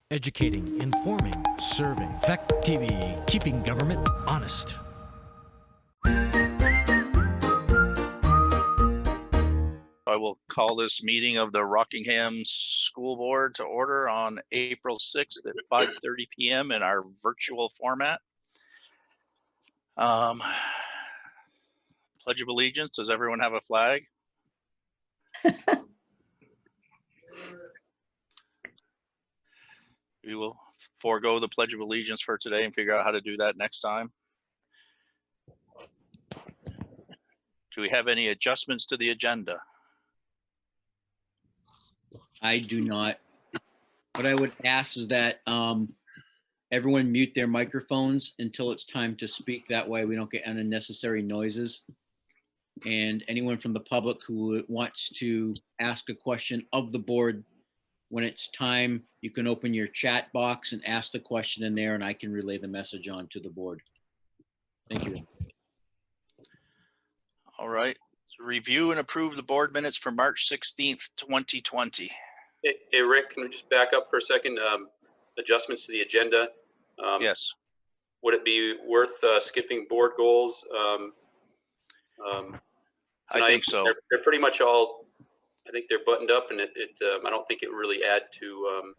Educating, informing, serving. Fact TV, keeping government honest. I will call this meeting of the Rockingham School Board to order on April 6th at 5:30 p.m. in our virtual format. Pledge of Allegiance. Does everyone have a flag? We will forego the Pledge of Allegiance for today and figure out how to do that next time. Do we have any adjustments to the agenda? I do not. What I would ask is that everyone mute their microphones until it's time to speak. That way we don't get unnecessary noises. And anyone from the public who wants to ask a question of the board, when it's time, you can open your chat box and ask the question in there, and I can relay the message on to the board. Thank you. All right. So review and approve the board minutes for March 16th, 2020. Hey, Rick, can we just back up for a second? Adjustments to the agenda. Yes. Would it be worth skipping board goals? I think so. They're pretty much all, I think they're buttoned up, and I don't think it really add to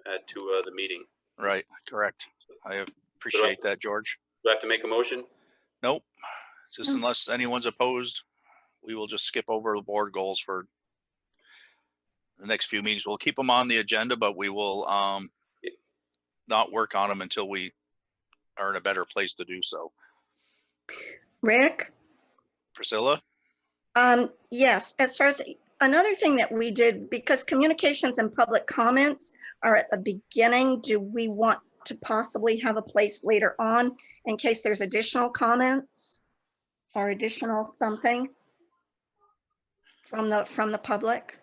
the meeting. Right. Correct. I appreciate that, George. Do I have to make a motion? Nope. Just unless anyone's opposed, we will just skip over the board goals for the next few meetings. We'll keep them on the agenda, but we will not work on them until we are in a better place to do so. Rick? Priscilla? Yes, as far as another thing that we did, because communications and public comments are at the beginning, do we want to possibly have a place later on in case there's additional comments or additional something from the public?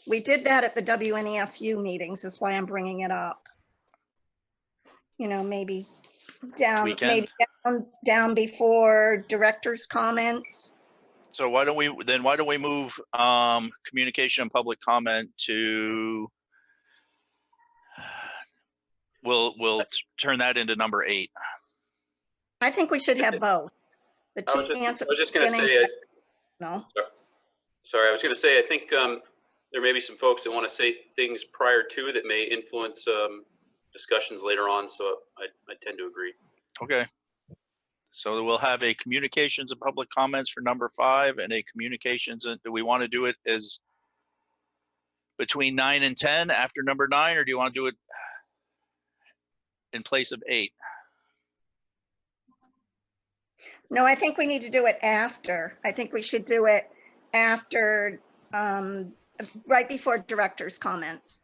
We did that at the WNESU meetings, is why I'm bringing it up. You know, maybe down before director's comments. So why don't we move communication and public comment to, we'll turn that into number 8. I think we should have both. The I was just going to say, no. Sorry, I was going to say, I think there may be some folks that want to say things prior to that may influence discussions later on. So I tend to agree. Okay. So we'll have a communications and public comments for number 5 and a communications. Do we want to do it as between 9 and 10 after number 9, or do you want to do it in place of 8? No, I think we need to do it after. I think we should do it after, right before director's comments.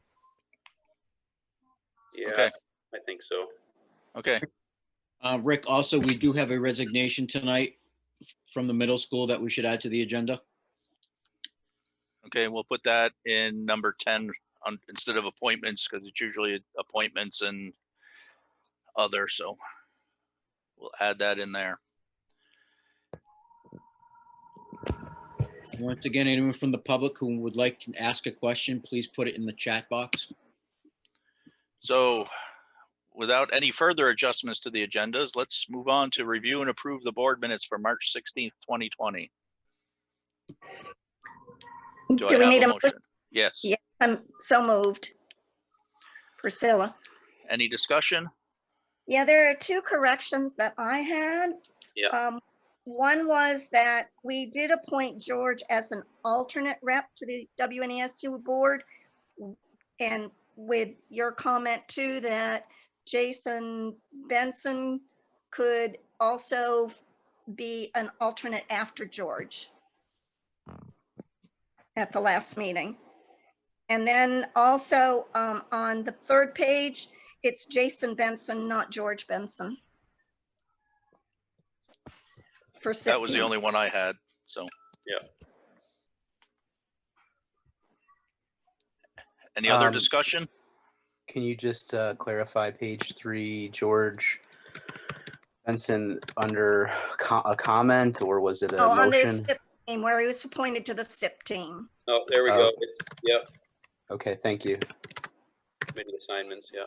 Yeah, okay. I think so. Okay. Rick, also, we do have a resignation tonight from the middle school that we should add to the agenda. Okay, we'll put that in number 10 instead of appointments, because it's usually appointments and other. So we'll add that in there. Once again, anyone from the public who would like to ask a question, please put it in the chat box. So without any further adjustments to the agendas, let's move on to review and approve the board minutes for March 16th, 2020. Do we need a motion? Yes. Yeah, I'm so moved. Priscilla. Any discussion? Yeah, there are 2 corrections that I had. Yeah. One was that we did appoint George as an alternate rep to the WNESU board. And with your comment too, that Jason Benson could also be an alternate after George at the last meeting. And then also on the 3rd page, it's Jason Benson, not George Benson. For that was the only one I had. So yeah. Any other discussion? Can you just clarify page 3, George Benson under a comment, or was it a motion? On this SIP team where he was appointed to the SIP team. Oh, there we go. Yep. Okay, thank you. Committee assignments, yeah.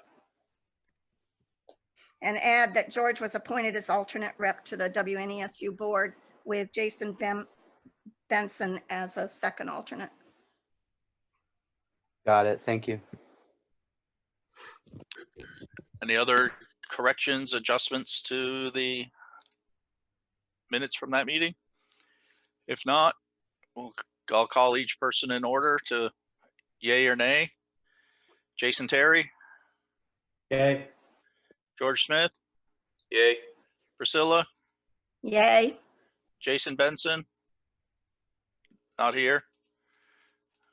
And add that George was appointed as alternate rep to the WNESU board with Jason Benson as a second alternate. Got it. Thank you. Any other corrections, adjustments to the minutes from that meeting? If not, I'll call each person in order to yay or nay. Jason Terry, Yay. George Smith, Yay. Priscilla, Yay. Jason Benson. Not here.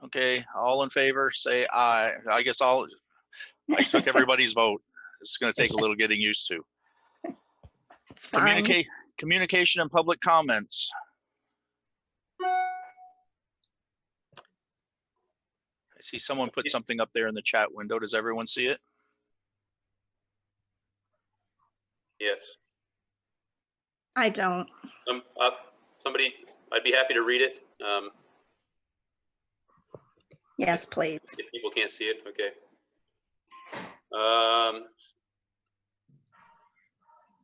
Okay, all in favor, say aye. I guess I took everybody's vote. It's gonna take a little getting used to. It's fine. Communication and public comments. I see someone put something up there in the chat window. Does everyone see it? Yes. I don't. Somebody, I'd be happy to read it. Yes, please. If people can't see it, okay. I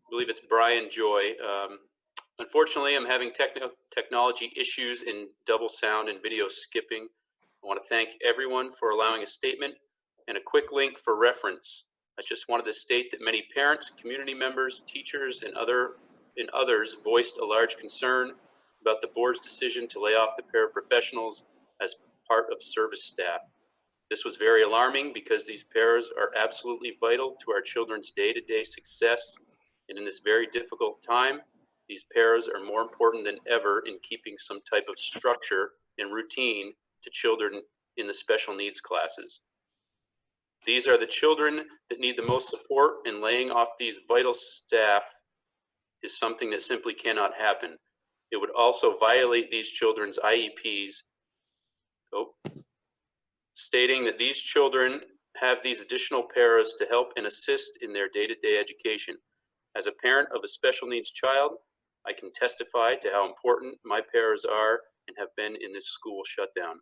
believe it's Brian Joy. Unfortunately, I'm having technology issues in double sound and video skipping. I want to thank everyone for allowing a statement and a quick link for reference. I just wanted to state that many parents, community members, teachers, and others voiced a large concern about the board's decision to lay off the paraprofessionals as part of service staff. This was very alarming because these paras are absolutely vital to our children's day-to-day success. And in this very difficult time, these paras are more important than ever in keeping some type of structure and routine to children in the special needs classes. These are the children that need the most support, and laying off these vital staff is something that simply cannot happen. It would also violate these children's IEPs, stating that these children have these additional paras to help and assist in their day-to-day education. As a parent of a special needs child, I can testify to how important my paras are and have been in this school shutdown.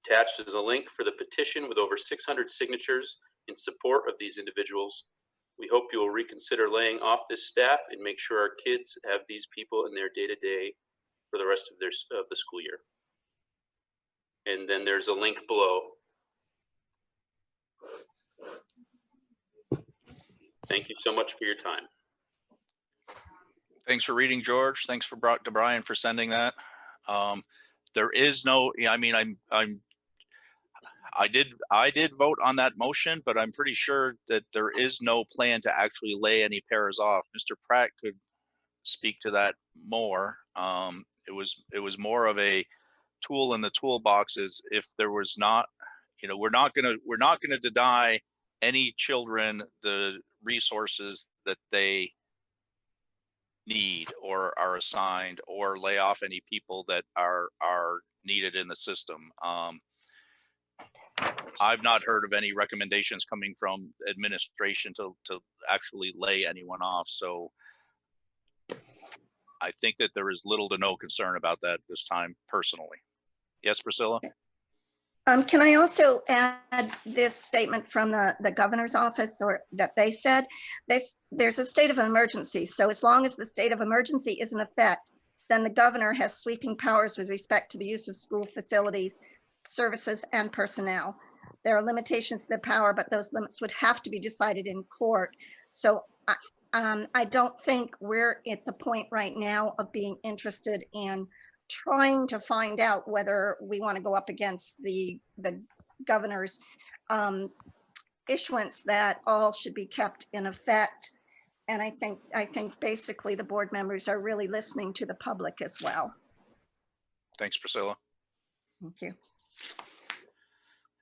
Attached is a link for the petition with over 600 signatures in support of these individuals. We hope you will reconsider laying off this staff and make sure our kids have these people in their day-to-day for the rest of the school year. And then there's a link below. Thank you so much for your time. Thanks for reading, George. Thanks to Brian for sending that. There is no, I mean, I did vote on that motion, but I'm pretty sure that there is no plan to actually lay any paras off. Mr. Pratt could speak to that more. It was more of a tool in the toolbox. Is if there was not, we're not gonna deny any children the resources that they need or are assigned, or lay off any people that are needed in the system. I've not heard of any recommendations coming from administration to actually lay anyone off. So I think that there is little to no concern about that this time personally. Yes, Priscilla? Can I also add this statement from the governor's office, or that they said there's a state of emergency. So as long as the state of emergency is in effect, then the governor has sweeping powers with respect to the use of school facilities, services, and personnel. There are limitations to the power, but those limits would have to be decided in court. So I don't think we're at the point right now of being interested in trying to find out whether we want to go up against the governor's issuance that all should be kept in effect. And I think basically the board members are really listening to the public as well. Thanks, Priscilla. Thank you.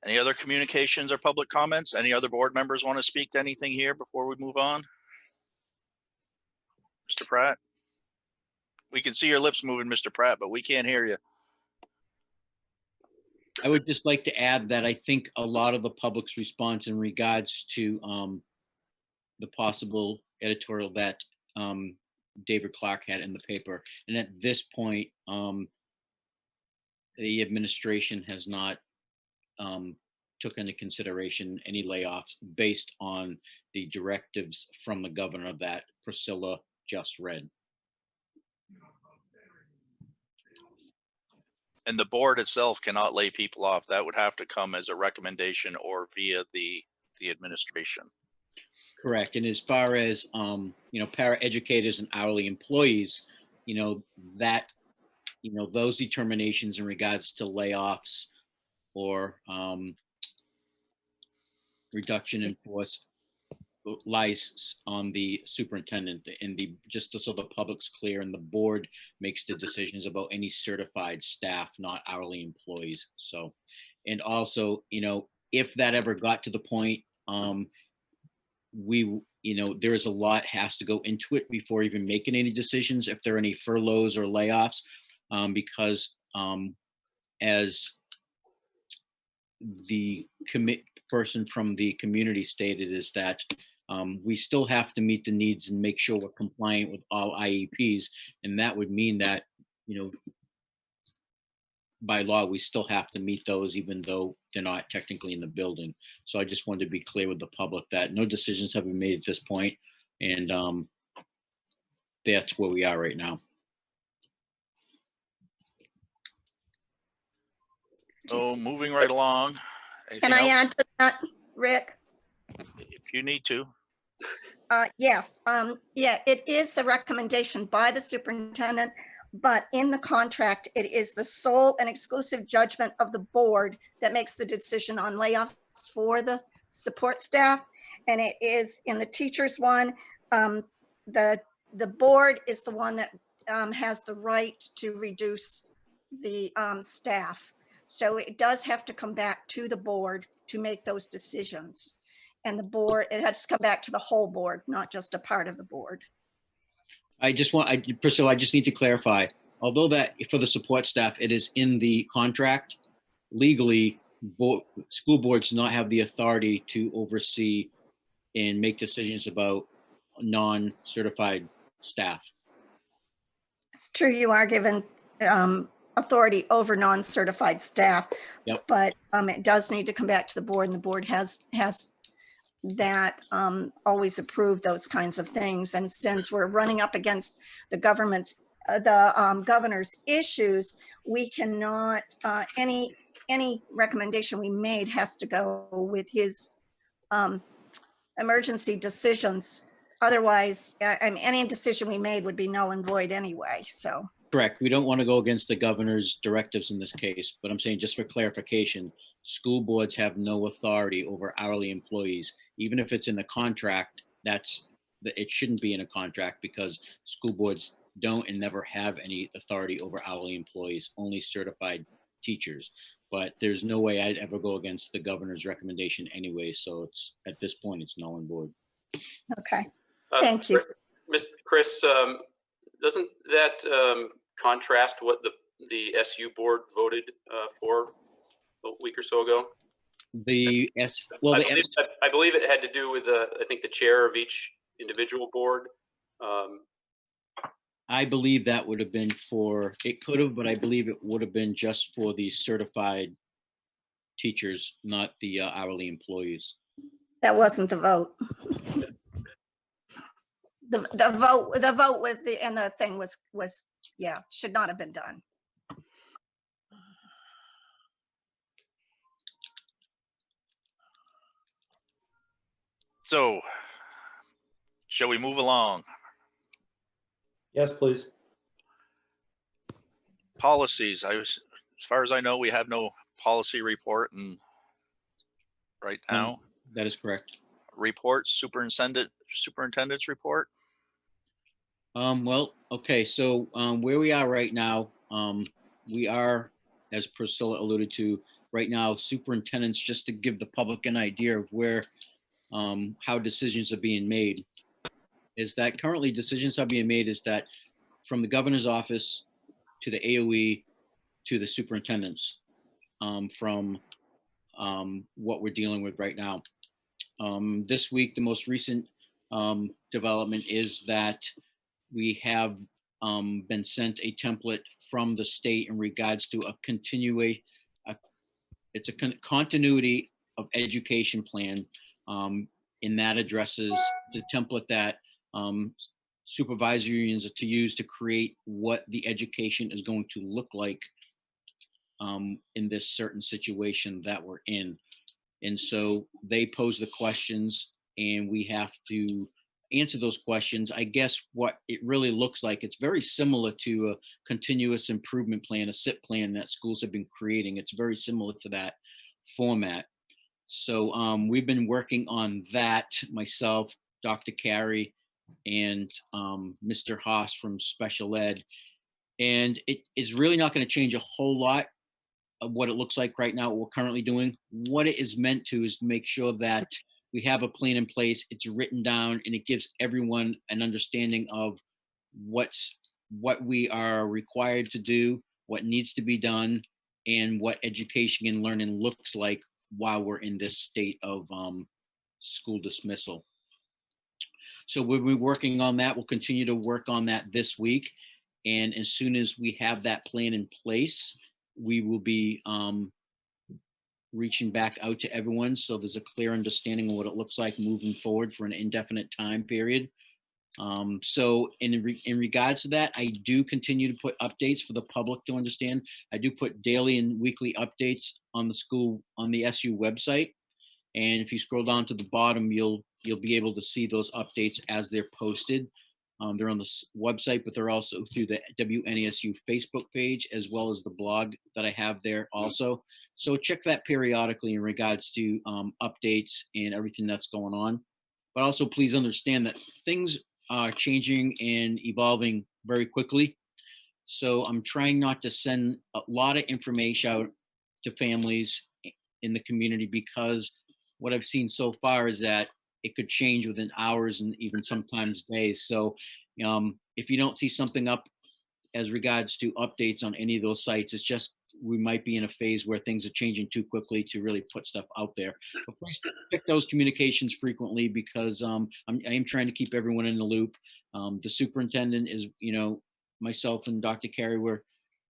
Any other communications or public comments? Any other board members want to speak to anything here before we move on? Mr. Pratt? We can see your lips moving, Mr. Pratt, but we can't hear you. I would just like to add that I think a lot of the public's response in regards to the possible editorial that David Clark had in the paper, and at this point, the administration has not took into consideration any layoffs based on the directives from the governor that Priscilla just read. And the board itself cannot lay people off. That would have to come as a recommendation or via the administration. Correct. And as far as, paraeducators and hourly employees, that, those determinations in regards to layoffs or reduction in force lies on the superintendent and just so the public's clear, and the board makes the decisions about any certified staff, not hourly employees. So, and also, if that ever got to the point, there is a lot has to go into it before even making any decisions, if there are any furloughs or layoffs, because as the person from the community stated, is that we still have to meet the needs and make sure we're compliant with all IEPs. And that would mean that, by law, we still have to meet those, even though they're not technically in the building. So I just wanted to be clear with the public that no decisions have been made at this point, and that's where we are right now. So moving right along. Anything Can I else? add to that, Rick? If you need to. Yes, yeah, it is a recommendation by the superintendent, but in the contract, it is the sole and exclusive judgment of the board that makes the decision on layoffs for the support staff. And it is in the teachers one, the board is the one that has the right to reduce the staff. So it does have to come back to the board to make those decisions. And the board, it has to come back to the whole board, not just a part of the board. Priscilla, I just need to clarify, although that for the support staff, it is in the contract, legally, school boards do not have the authority to oversee and make decisions about non-certified staff. It's true, you are given authority over non-certified staff. Yep. But it does need to come back to the board, and the board has that always approved those kinds of things. And since we're running up against the governor's issues, we cannot, any recommendation we made has to go with his emergency decisions. Otherwise, any decision we made would be null and void anyway, so. Correct. We don't want to go against the governor's directives in this case, but I'm saying, just for clarification, school boards have no authority over hourly employees. Even if it's in the contract, it shouldn't be in a contract, because school boards don't and never have any authority over hourly employees, only certified teachers. But there's no way I'd ever go against the governor's recommendation anyway. So it's, at this point, it's null and void. Okay, thank you. Mr. Chris, doesn't that contrast what the SU board voted for a week or so ago? I believe it had to do with I think the chair of each individual board. I believe that would have been it could have, but I believe it would have been just for the certified teachers, not the hourly employees. That wasn't the vote. The vote with the thing was, yeah, should not have been done. So shall we move along? Yes, please. Policies. As far as I know, we have no policy report right now. That is correct. Reports, superintendent's report. Well, okay, so where we are right now, we are, as Priscilla alluded to, right now, superintendents, just to give the public an idea of where, how decisions are being made, is that currently decisions are being made is that from the governor's office to the AOE to the superintendents, from what we're dealing with right now. This week, the most recent development is that we have been sent a template from the state in regards to a continuity of education plan. And that addresses the template that supervisory unions are to use to create what the education is going to look like in this certain situation that we're in. And so they pose the questions and we have to answer those questions. I guess what it really looks like, it's very similar to a continuous improvement plan, a SIP plan that schools have been creating. It's very similar to that format. So we've been working on that, myself, Dr. Carey, and Mr. Haas from special ed. And it is really not going to change a whole lot of what it looks like right now, what we're currently doing. What it is meant to is make sure that we have a plan in place, it's written down, and it gives everyone an understanding of what we are required to do, what needs to be done, and what education and learning looks like while we're in this state of school dismissal. So we'll be working on that. We'll continue to work on that this week. And as soon as we have that plan in place, we will be reaching back out to everyone so there's a clear understanding of what it looks like moving forward for an indefinite time period. So in regards to that, I do continue to put updates for the public to understand. I do put daily and weekly updates on the SU website. And if you scroll down to the bottom, you'll be able to see those updates as they're posted. They're on the website, but they're also through the WNASU Facebook page, as well as the blog that I have there also. So check that periodically in regards to updates and everything that's going on. But also please understand that things are changing and evolving very quickly. So I'm trying not to send a lot of information out to families in the community, because what I've seen so far is that it could change within hours and even sometimes days. So if you don't see something up as regards to updates on any of those sites, it's just we might be in a phase where things are changing too quickly to really put stuff out there. But please check those communications frequently, because I am trying to keep everyone in the loop. The superintendent is, myself and Dr. Carey,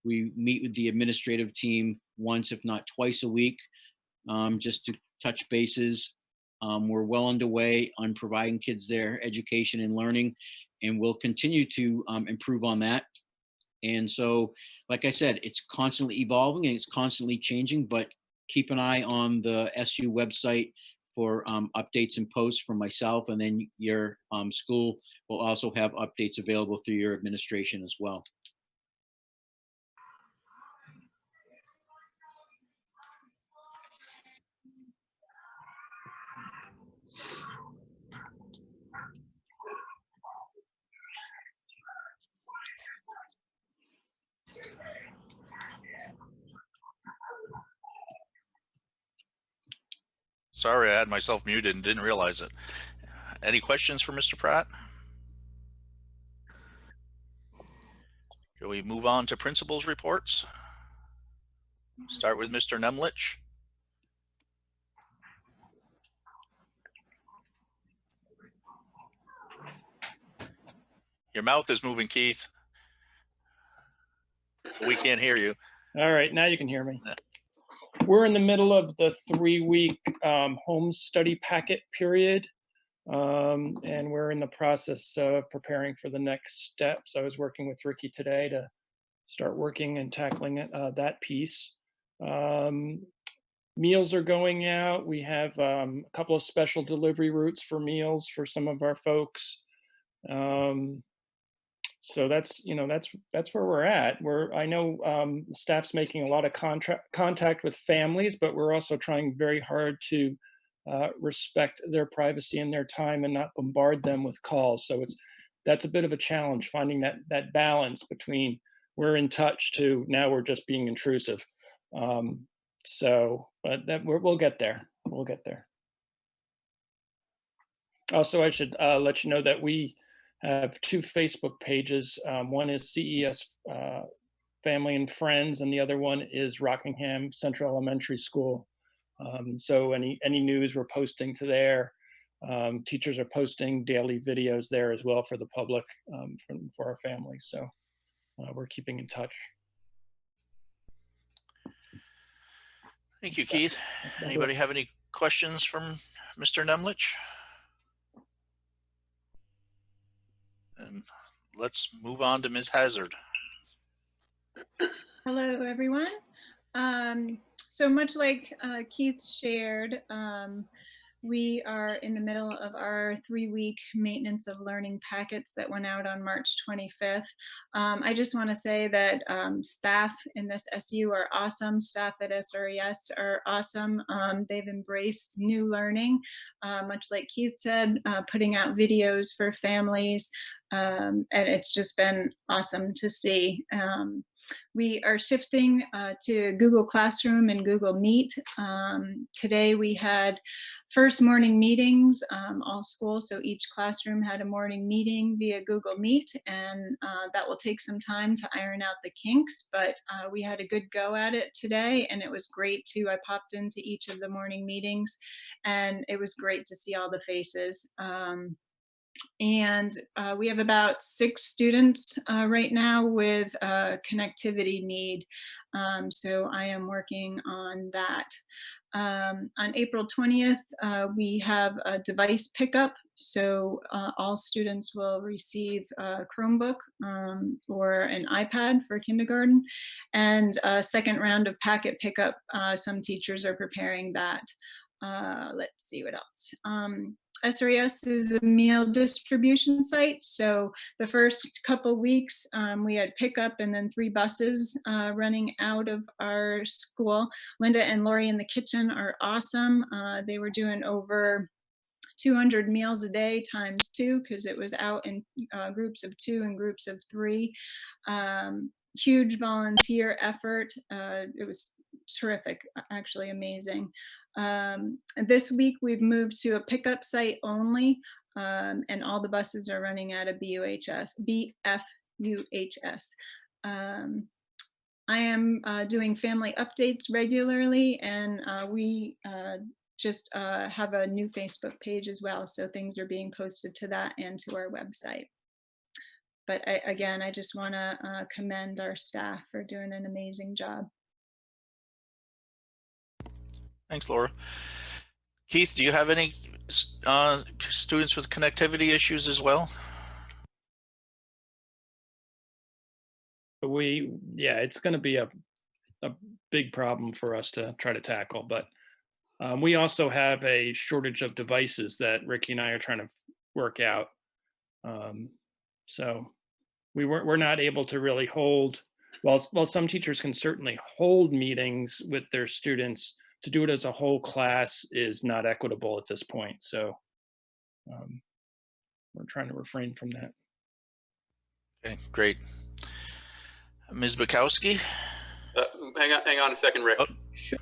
we meet with the administrative team once, if not twice a week, just to touch bases. We're well underway on providing kids their education and learning, and we'll continue to improve on that. And so, like I said, it's constantly evolving and it's constantly changing, but keep an eye on the SU website for updates and posts from myself, and then your school will also have updates available through your administration as well. Sorry, I had myself muted and didn't realize it. Any questions for Mr. Pratt? Shall we move on to principals reports? Start with Mr. Nemlich. Your mouth is moving, Keith. We can't hear you. All right, now you can hear me. We're in the middle of the 3-week home study packet period, and we're in the process of preparing for the next steps. I was working with Ricky today to start working and tackling that piece. Meals are going out. We have a couple of special delivery routes for meals for some of our folks. So that's where we're at. I know staff's making a lot of contact with families, but we're also trying very hard to respect their privacy and their time and not bombard them with calls. So that's a bit of a challenge, finding that balance between we're in touch to now we're just being intrusive. But we'll get there. We'll get there. Also, I should let you know that we have 2 Facebook pages. One is CES Family and Friends, and the other one is Rockingham Central Elementary School. So any news we're posting to there. Teachers are posting daily videos there as well for the public, for our families. So we're keeping in touch. Thank you, Keith. Anybody have any questions from Mr. Nemlich? And let's move on to Ms. Hazard. Hello, everyone. So much like Keith shared, we are in the middle of our 3-week maintenance of learning packets that went out on March 25th. I just want to say that staff in this SU are awesome. Staff at SRES are awesome. They've embraced new learning, much like Keith said, putting out videos for families. And it's just been awesome to see. We are shifting to Google Classroom and Google Meet. Today we had first morning meetings, all schools, so each classroom had a morning meeting via Google Meet, and that will take some time to iron out the kinks, but we had a good go at it today, and it was great too. I popped into each of the morning meetings, and it was great to see all the faces. And we have about 6 students right now with a connectivity need. So I am working on that. On April 20th, we have a device pickup. So all students will receive a Chromebook or an iPad for kindergarten. And a second round of packet pickup, some teachers are preparing that. Let's see what else. SRES is a meal distribution site. So the first couple weeks we had pickup and then 3 buses running out of our school. Linda and Lori in the kitchen are awesome. They were doing over 200 meals a day times 2 because it was out in groups of 2 and groups of 3. Huge volunteer effort. It was terrific, actually amazing. This week we've moved to a pickup site only, and all the buses are running out of BFUHS. I am doing family updates regularly, and we just have a new Facebook page as well, so things are being posted to that and to our website. But again, I just want to commend our staff for doing an amazing job. Thanks, Laura. Keith, do you have any students with connectivity issues as well? Yeah, it's going to be a big problem for us to try to tackle, but we also have a shortage of devices that Ricky and I are trying to work out. So we're not able to really hold, while some teachers can certainly hold meetings with their students, to do it as a whole class is not equitable at this point. So we're trying to refrain from that. Okay, great. Ms. Bukowski? Hang on a second, Rick. Oh, Sure.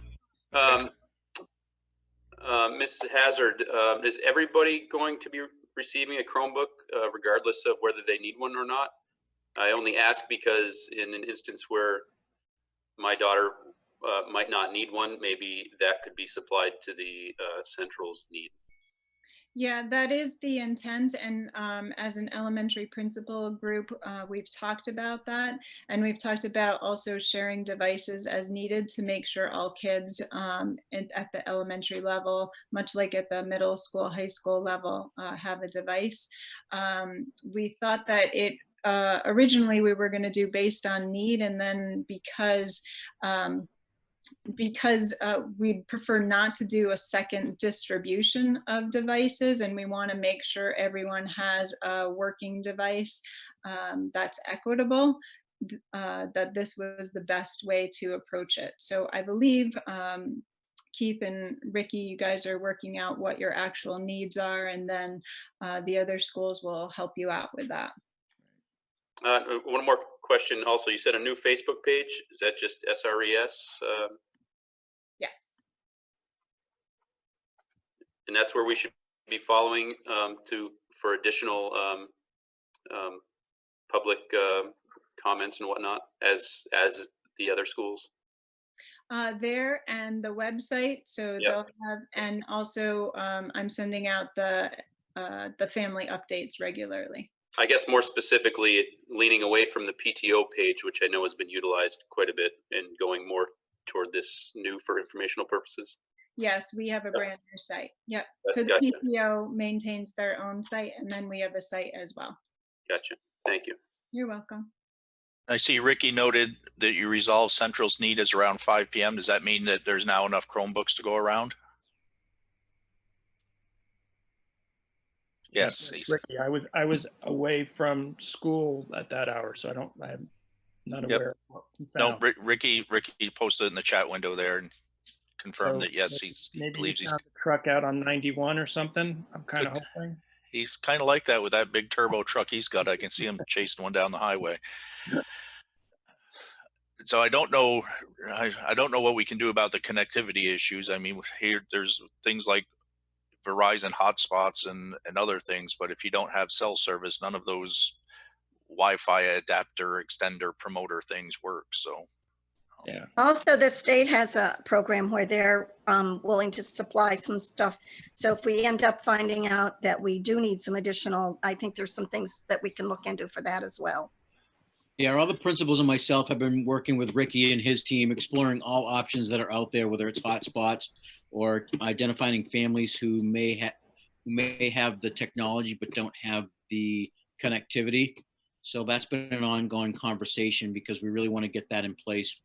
Ms. Hazard, is everybody going to be receiving a Chromebook regardless of whether they need one or not? I only ask because in an instance where my daughter might not need one, maybe that could be supplied to the Central's need. Yeah, that is the intent. And as an elementary principal group, we've talked about that. And we've talked about also sharing devices as needed to make sure all kids at the elementary level, much like at the middle school, high school level, have a device. We thought that originally we were going to do based on need, and then because we'd prefer not to do a second distribution of devices, and we want to make sure everyone has a working device that's equitable, that this was the best way to approach it. So I believe Keith and Ricky, you guys are working out what your actual needs are, and then the other schools will help you out with that. One more question also. You said a new Facebook page. Is that just SRES? Yes. And that's where we should be following for additional public comments and whatnot as the other schools? There and the website. So Yep. they'll have, and also I'm sending out the family updates regularly. I guess more specifically, leaning away from the PTO page, which I know has been utilized quite a bit, and going more toward this new for informational purposes. Yes, we have a brand new site. Yep. So the Gotcha. PTO maintains their own site, and then we have a site as well. Gotcha. Thank you. You're welcome. I see Ricky noted that you resolved Central's need is around 5 PM. Does that mean that there's now enough Chromebooks to go around? Yes. he's- Ricky, I was away from school at that hour, so I'm not Yep. aware of what he No, found. Ricky posted in the chat window there and confirmed So that, yes, maybe he he believes he's, found a truck out on 91 or something. I'm kind of Could- hoping. he's kind of like that with that big turbo truck he's got. I can see him chasing one down the highway. So I don't know, I don't know what we can do about the connectivity issues. I mean, here, there's things like Verizon hotspots and other things, but if you don't have cell service, none of those Wi-Fi adapter, extender, promoter things work. So Yeah. Also, the state has a program where they're willing to supply some stuff. So if we end up finding out that we do need some additional, I think there's some things that we can look into for that as well. Yeah, all the principals and myself have been working with Ricky and his team, exploring all options that are out there, whether it's hotspots or identifying families who may have the technology but don't have the connectivity. So that's been an ongoing conversation because we really want to get that in place,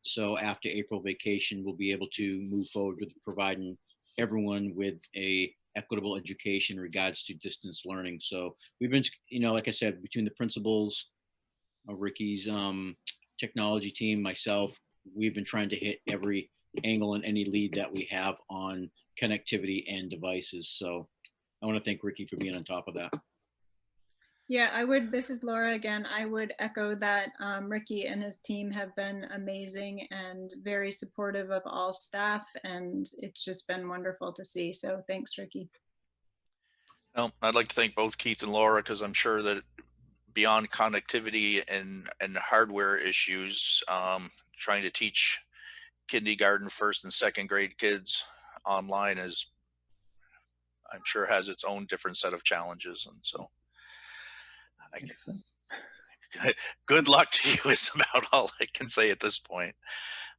so after April vacation, we'll be able to move forward with providing everyone with a equitable education in regards to distance learning. So we've been, like I said, between the principals, Ricky's technology team, myself, we've been trying to hit every angle and any lead that we have on connectivity and devices. So I want to thank Ricky for being on top of that. Yeah, this is Laura again. I would echo that Ricky and his team have been amazing and very supportive of all staff, and it's just been wonderful to see. So thanks, Ricky. well, I'd like to thank both Keith and Laura, because I'm sure that beyond connectivity and hardware issues, trying to teach kindergarten, first and second grade kids online I'm sure has its own different set of challenges. And so good luck to you is about all I can say at this point.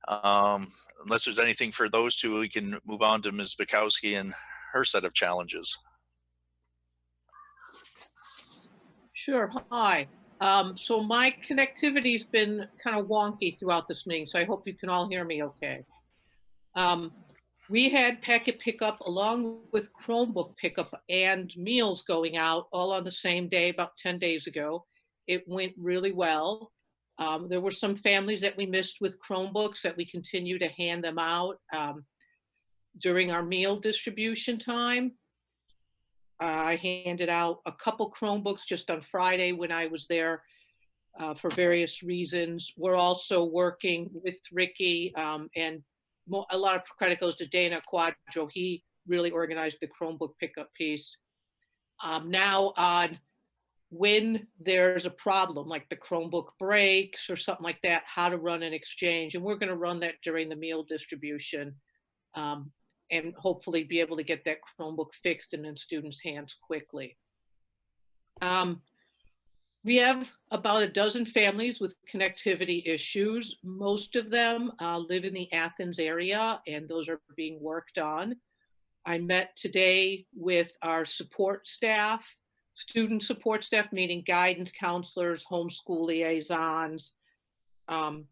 Unless there's anything for those two, we can move on to Ms. Bukowski and her set of challenges. Sure. Hi. So my connectivity's been kind of wonky throughout this meeting, so I hope you can all hear me okay. We had packet pickup along with Chromebook pickup and meals going out all on the same day about 10 days ago. It went really well. There were some families that we missed with Chromebooks that we continue to hand them out during our meal distribution time. I handed out a couple Chromebooks just on Friday when I was there for various reasons. We're also working with Ricky and a lot of credit goes to Dana Quadro. He really organized the Chromebook pickup piece. Now on when there's a problem like the Chromebook breaks or something like that, how to run an exchange. And we're going to run that during the meal distribution and hopefully be able to get that Chromebook fixed and in students' hands quickly. We have about a dozen families with connectivity issues. Most of them live in the Athens area, and those are being worked on. I met today with our support staff, student support staff, meaning guidance counselors, homeschool liaisons, and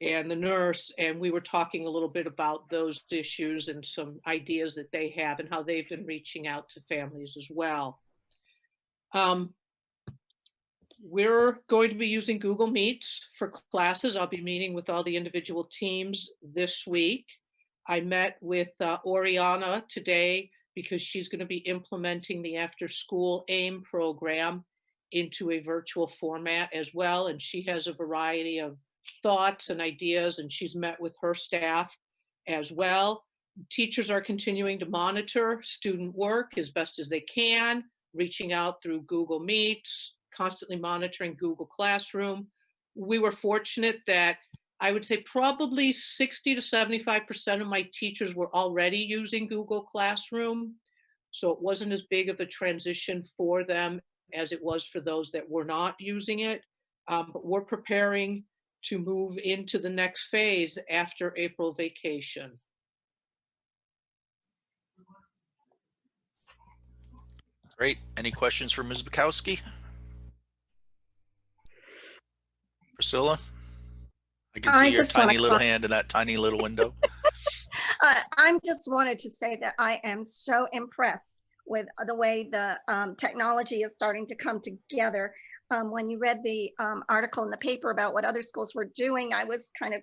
the nurse, and we were talking a little bit about those issues and some ideas that they have and how they've been reaching out to families as well. We're going to be using Google Meets for classes. I'll be meeting with all the individual teams this week. I met with Oriana today because she's going to be implementing the after school AIM program into a virtual format as well. And she has a variety of thoughts and ideas, and she's met with her staff as well. Teachers are continuing to monitor student work as best as they can, reaching out through Google Meets, constantly monitoring Google Classroom. We were fortunate that I would say probably 60 to 75% of my teachers were already using Google Classroom. So it wasn't as big of a transition for them as it was for those that were not using it. But we're preparing to move into the next phase after April vacation. Great. Any questions for Ms. Bukowski? Priscilla? I can I see your just wanna tiny little com- hand in that tiny little window. I'm just wanted to say that I am so impressed with the way the technology is starting to come together. When you read the article in the paper about what other schools were doing, I was kind of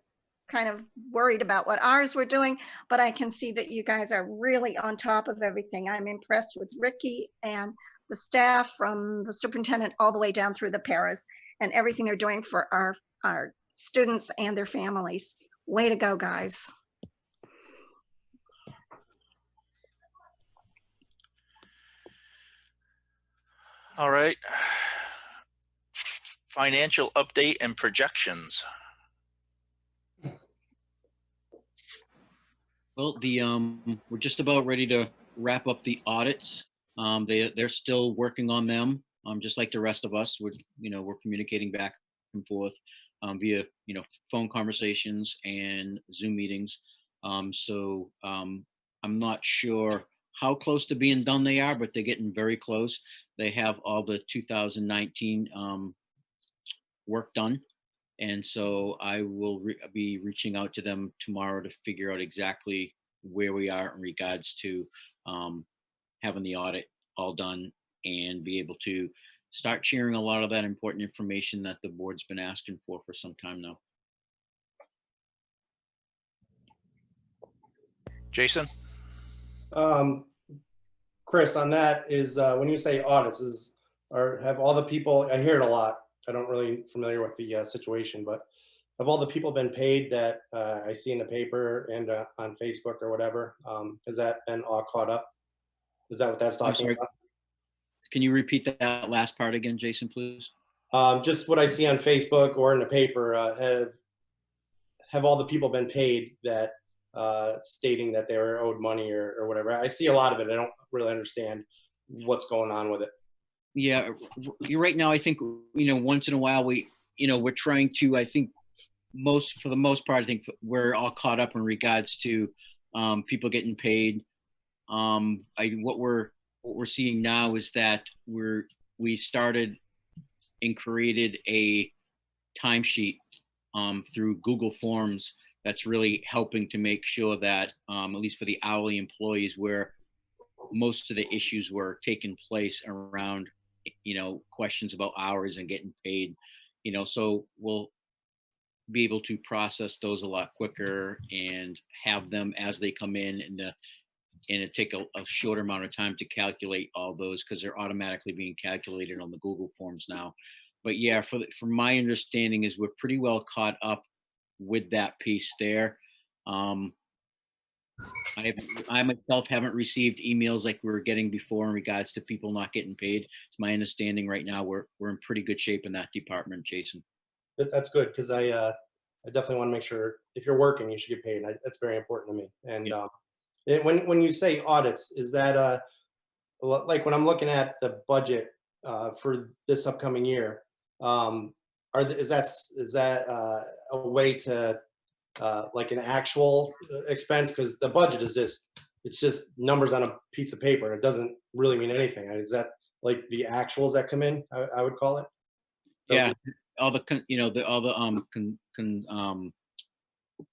worried about what ours were doing, but I can see that you guys are really on top of everything. I'm impressed with Ricky and the staff, from the superintendent all the way down through the paras, and everything they're doing for our students and their families. Way to go, guys. All right. Financial update and projections. Well, we're just about ready to wrap up the audits. They're still working on them, just like the rest of us. We're communicating back and forth via phone conversations and Zoom meetings. I'm not sure how close to being done they are, but they're getting very close. They have all the 2019 work done. And so I will be reaching out to them tomorrow to figure out exactly where we are in regards to having the audit all done and be able to start sharing a lot of that important information that the board's been asking for some time now. Jason? Chris, on that is when you say audits, have all the people, I hear it a lot. I don't really familiar with the situation, but have all the people been paid that I see in the paper and on Facebook or whatever? Has that been all caught up? Is that what that's talking sorry. about? Can you repeat that last part again, Jason, please? Just what I see on Facebook or in the paper, have all the people been paid that stating that they were owed money or whatever? I see a lot of it. I don't really understand what's going on with it. Yeah, you're right. Now, I think, once in a while we're trying to, I think for the most part, I think we're all caught up in regards to people getting paid. What we're seeing now is that we started and created a timesheet through Google Forms that's really helping to make sure that, at least for the hourly employees, where most of the issues were taking place around questions about hours and getting paid, so we'll be able to process those a lot quicker and have them as they come in, and it take a shorter amount of time to calculate all those, because they're automatically being calculated on the Google Forms now. But yeah, from my understanding is we're pretty well caught up with that piece there. I myself haven't received emails like we were getting before in regards to people not getting paid. It's my understanding right now we're in pretty good shape in that department, Jason. That's good, because I definitely want to make sure if you're working, you should get paid. That's very important to me. And Yeah. When you say audits, is that like when I'm looking at the budget for this upcoming year, is that a way to like an actual expense? Because the budget is just numbers on a piece of paper. It doesn't really mean anything. Is that like the actuals that come in? I would call it. Yeah,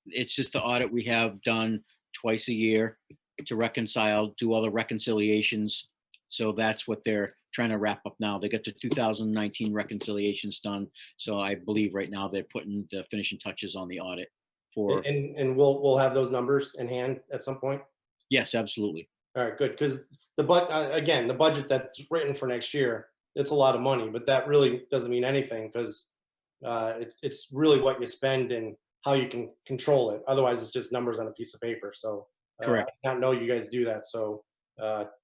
it's just the audit we have done twice a year to do all the reconciliations. So that's what they're trying to wrap up now. They got the 2019 reconciliations done. So I believe right now they're putting the finishing touches on the audit for. And we'll have those numbers in hand at some point. Yes, absolutely. All right, good. Because the budget that's written for next year, it's a lot of money, but that really doesn't mean anything, because it's really what you spend and how you can control it. Otherwise, it's just numbers on a piece of paper. So Correct. I did not know you guys do that. So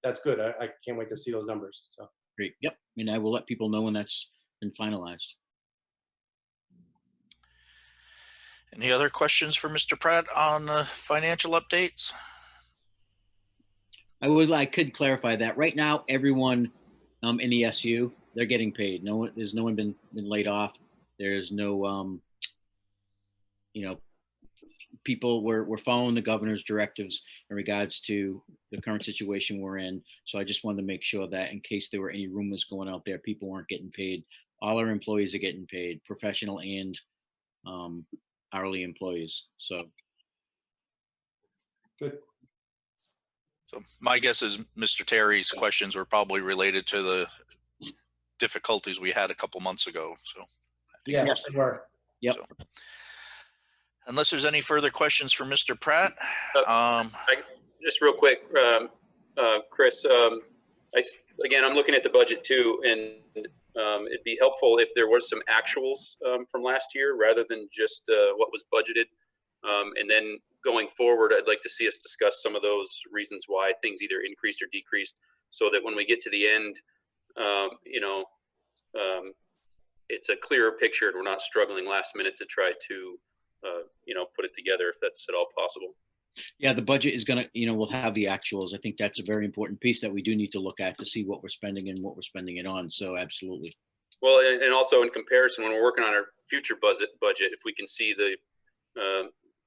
that's good. I can't wait to see those numbers. So Great. Yep. And I will let people know when that's been finalized. Any other questions for Mr. Pratt on the financial updates? I could clarify that right now, everyone in the SU, they're getting paid. There's no one been laid off. There's no, people we're following the governor's directives in regards to the current situation we're in. So I just wanted to make sure that in case there were any rumors going out there, people weren't getting paid. All our employees are getting paid, professional and hourly employees. So Good. So my guess is Mr. Terry's questions were probably related to the difficulties we had a couple months ago. So I think Yeah, most- they were. Yep. so, unless there's any further questions for Mr. Pratt, Just real quick, Chris, again, I'm looking at the budget too, and it'd be helpful if there was some actuals from last year rather than just what was budgeted. And then going forward, I'd like to see us discuss some of those reasons why things either increased or decreased, so that when we get to the end, it's a clearer picture and we're not struggling last minute to try to, put it together if that's at all possible. yeah, the budget is gonna, we'll have the actuals. I think that's a very important piece that we do need to look at to see what we're spending and what we're spending it on. So absolutely. Well, and also in comparison, when we're working on our future budget, if we can see the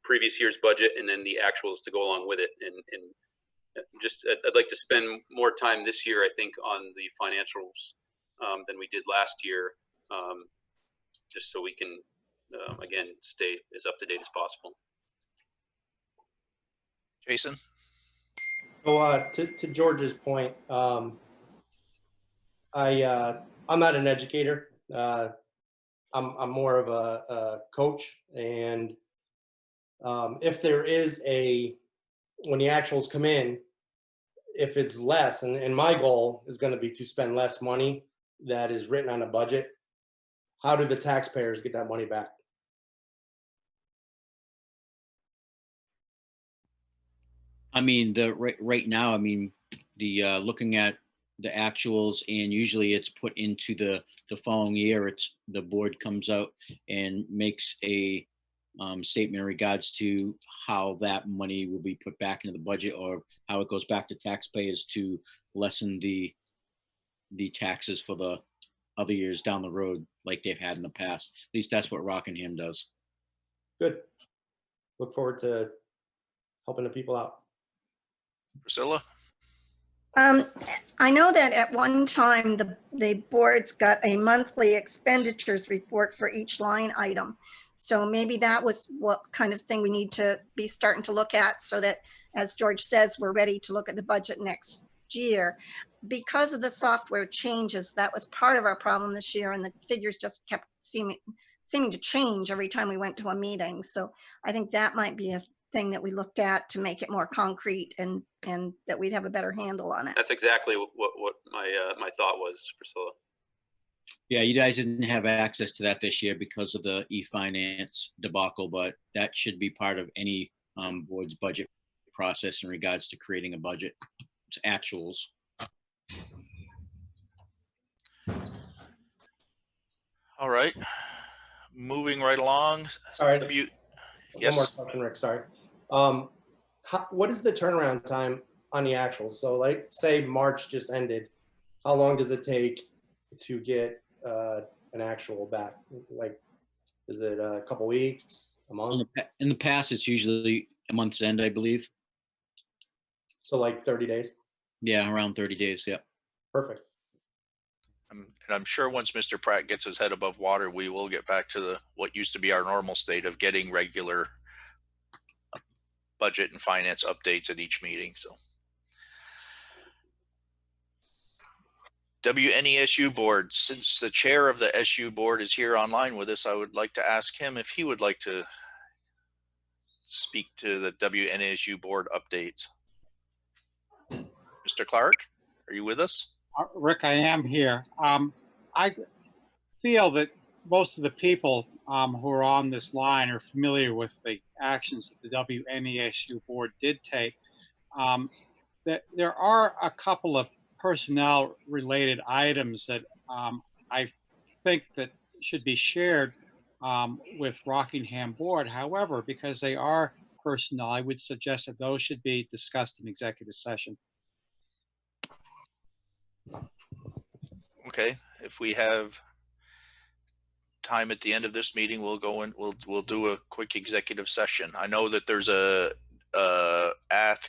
previous year's budget and then the actuals to go along with it, and just I'd like to spend more time this year, I think, on the financials than we did last year, just so we can again stay as up to date as possible. Jason? So to George's point, I'm not an educator. I'm more of a coach, and if there is when the actuals come in, if it's less, and my goal is going to be to spend less money that is written on a budget, how do the taxpayers get that money back? I mean, right now, I mean, the looking at the actuals, and usually it's put into the following year. It's the board comes out and makes a statement in regards to how that money will be put back into the budget, or how it goes back to taxpayers to lessen the taxes for the other years down the road, like they've had in the past. At least that's what Rockingham does. Good. Look forward to helping the people out. Priscilla? I know that at one time, the boards got a monthly expenditures report for each line item. So maybe that was what kind of thing we need to be starting to look at, so that, as George says, we're ready to look at the budget next year. Because of the software changes, that was part of our problem this year, and the figures just kept seeming to change every time we went to a meeting. So I think that might be a thing that we looked at to make it more concrete, and that we'd have a better handle on it. That's exactly what my thought was, Priscilla. Yeah, you guys didn't have access to that this year because of the e-finance debacle, but that should be part of any board's budget process in regards to creating a budget. It's actuals. All right. Moving right along. All right. W- One Yes. more question, Rick, sorry. What is the turnaround time on the actuals? So like, say March just ended, how long does it take to get an actual back? Like, is it a couple weeks, a month? In the past, it's usually a month's end, I believe. So like 30 days? Yeah, around 30 days. Yeah. Perfect. And I'm sure once Mr. Pratt gets his head above water, we will get back to what used to be our normal state of getting regular budget and finance updates at each meeting. So WNESU board, since the chair of the SU board is here online with us, I would like to ask him if he would like to speak to the WNESU board updates. Mr. Clark, are you with us? Rick, I am here. I feel that most of the people who are on this line are familiar with the actions that the WNESU board did take. That there are a couple of personnel-related items that I think that should be shared with Rockingham board. However, because they are personnel, I would suggest that those should be discussed in executive session. Okay, if we have time at the end of this meeting, we'll go in, we'll do a quick executive session. I know that there's a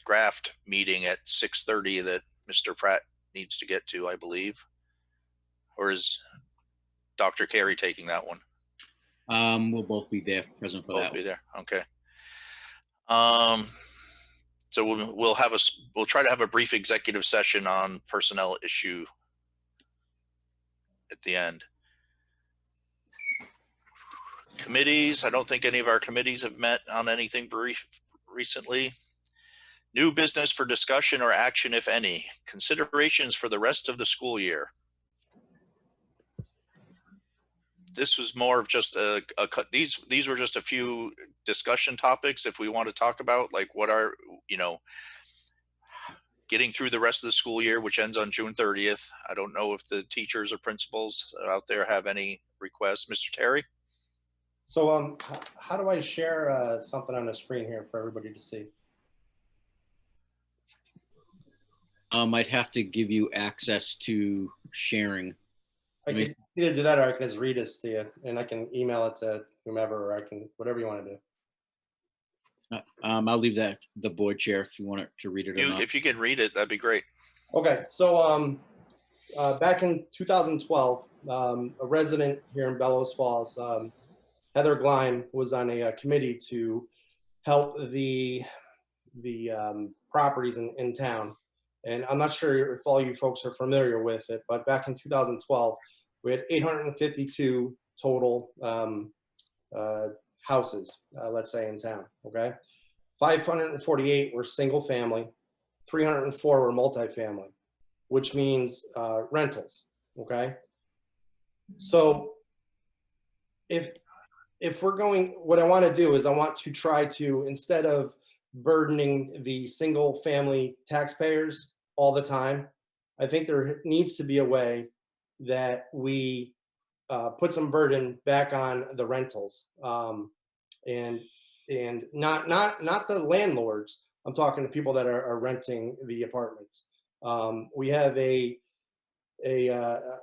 Graft meeting at 6:30 that Mr. Pratt needs to get to, I believe. Or is Dr. Carey taking that one? We'll both be there, present for Both that be one. there. Okay. So we'll try to have a brief executive session on personnel issue at the end. Committees, I don't think any of our committees have met on anything brief recently. New business for discussion or action, if any. Considerations for the rest of the school year. This was more of just these were just a few discussion topics if we want to talk about, like, what are, getting through the rest of the school year, which ends on June 30th. I don't know if the teachers or principals out there have any requests. Mr. Terry? So how do I share something on the screen here for everybody to see? I'd have to give you access to sharing. I can either do that, or I can just read this to you, and I can email it to whomever, or I can, whatever you want to do. I'll leave that the board chair if you want it to read it or not. If you can read it, that'd be great. Okay, so back in 2012, a resident here in Bellows Falls, Heather Glein, was on a committee to help the properties in town. And I'm not sure if all you folks are familiar with it, but back in 2012, we had 852 total houses, let's say, in town, okay? 548 were single family, 304 were multifamily, which means rentals, okay? So if we're going, what I want to do is I want to try to, instead of burdening the single family taxpayers all the time, I think there needs to be a way that we put some burden back on the rentals, and not the landlords. I'm talking to people that are renting the apartments. We have a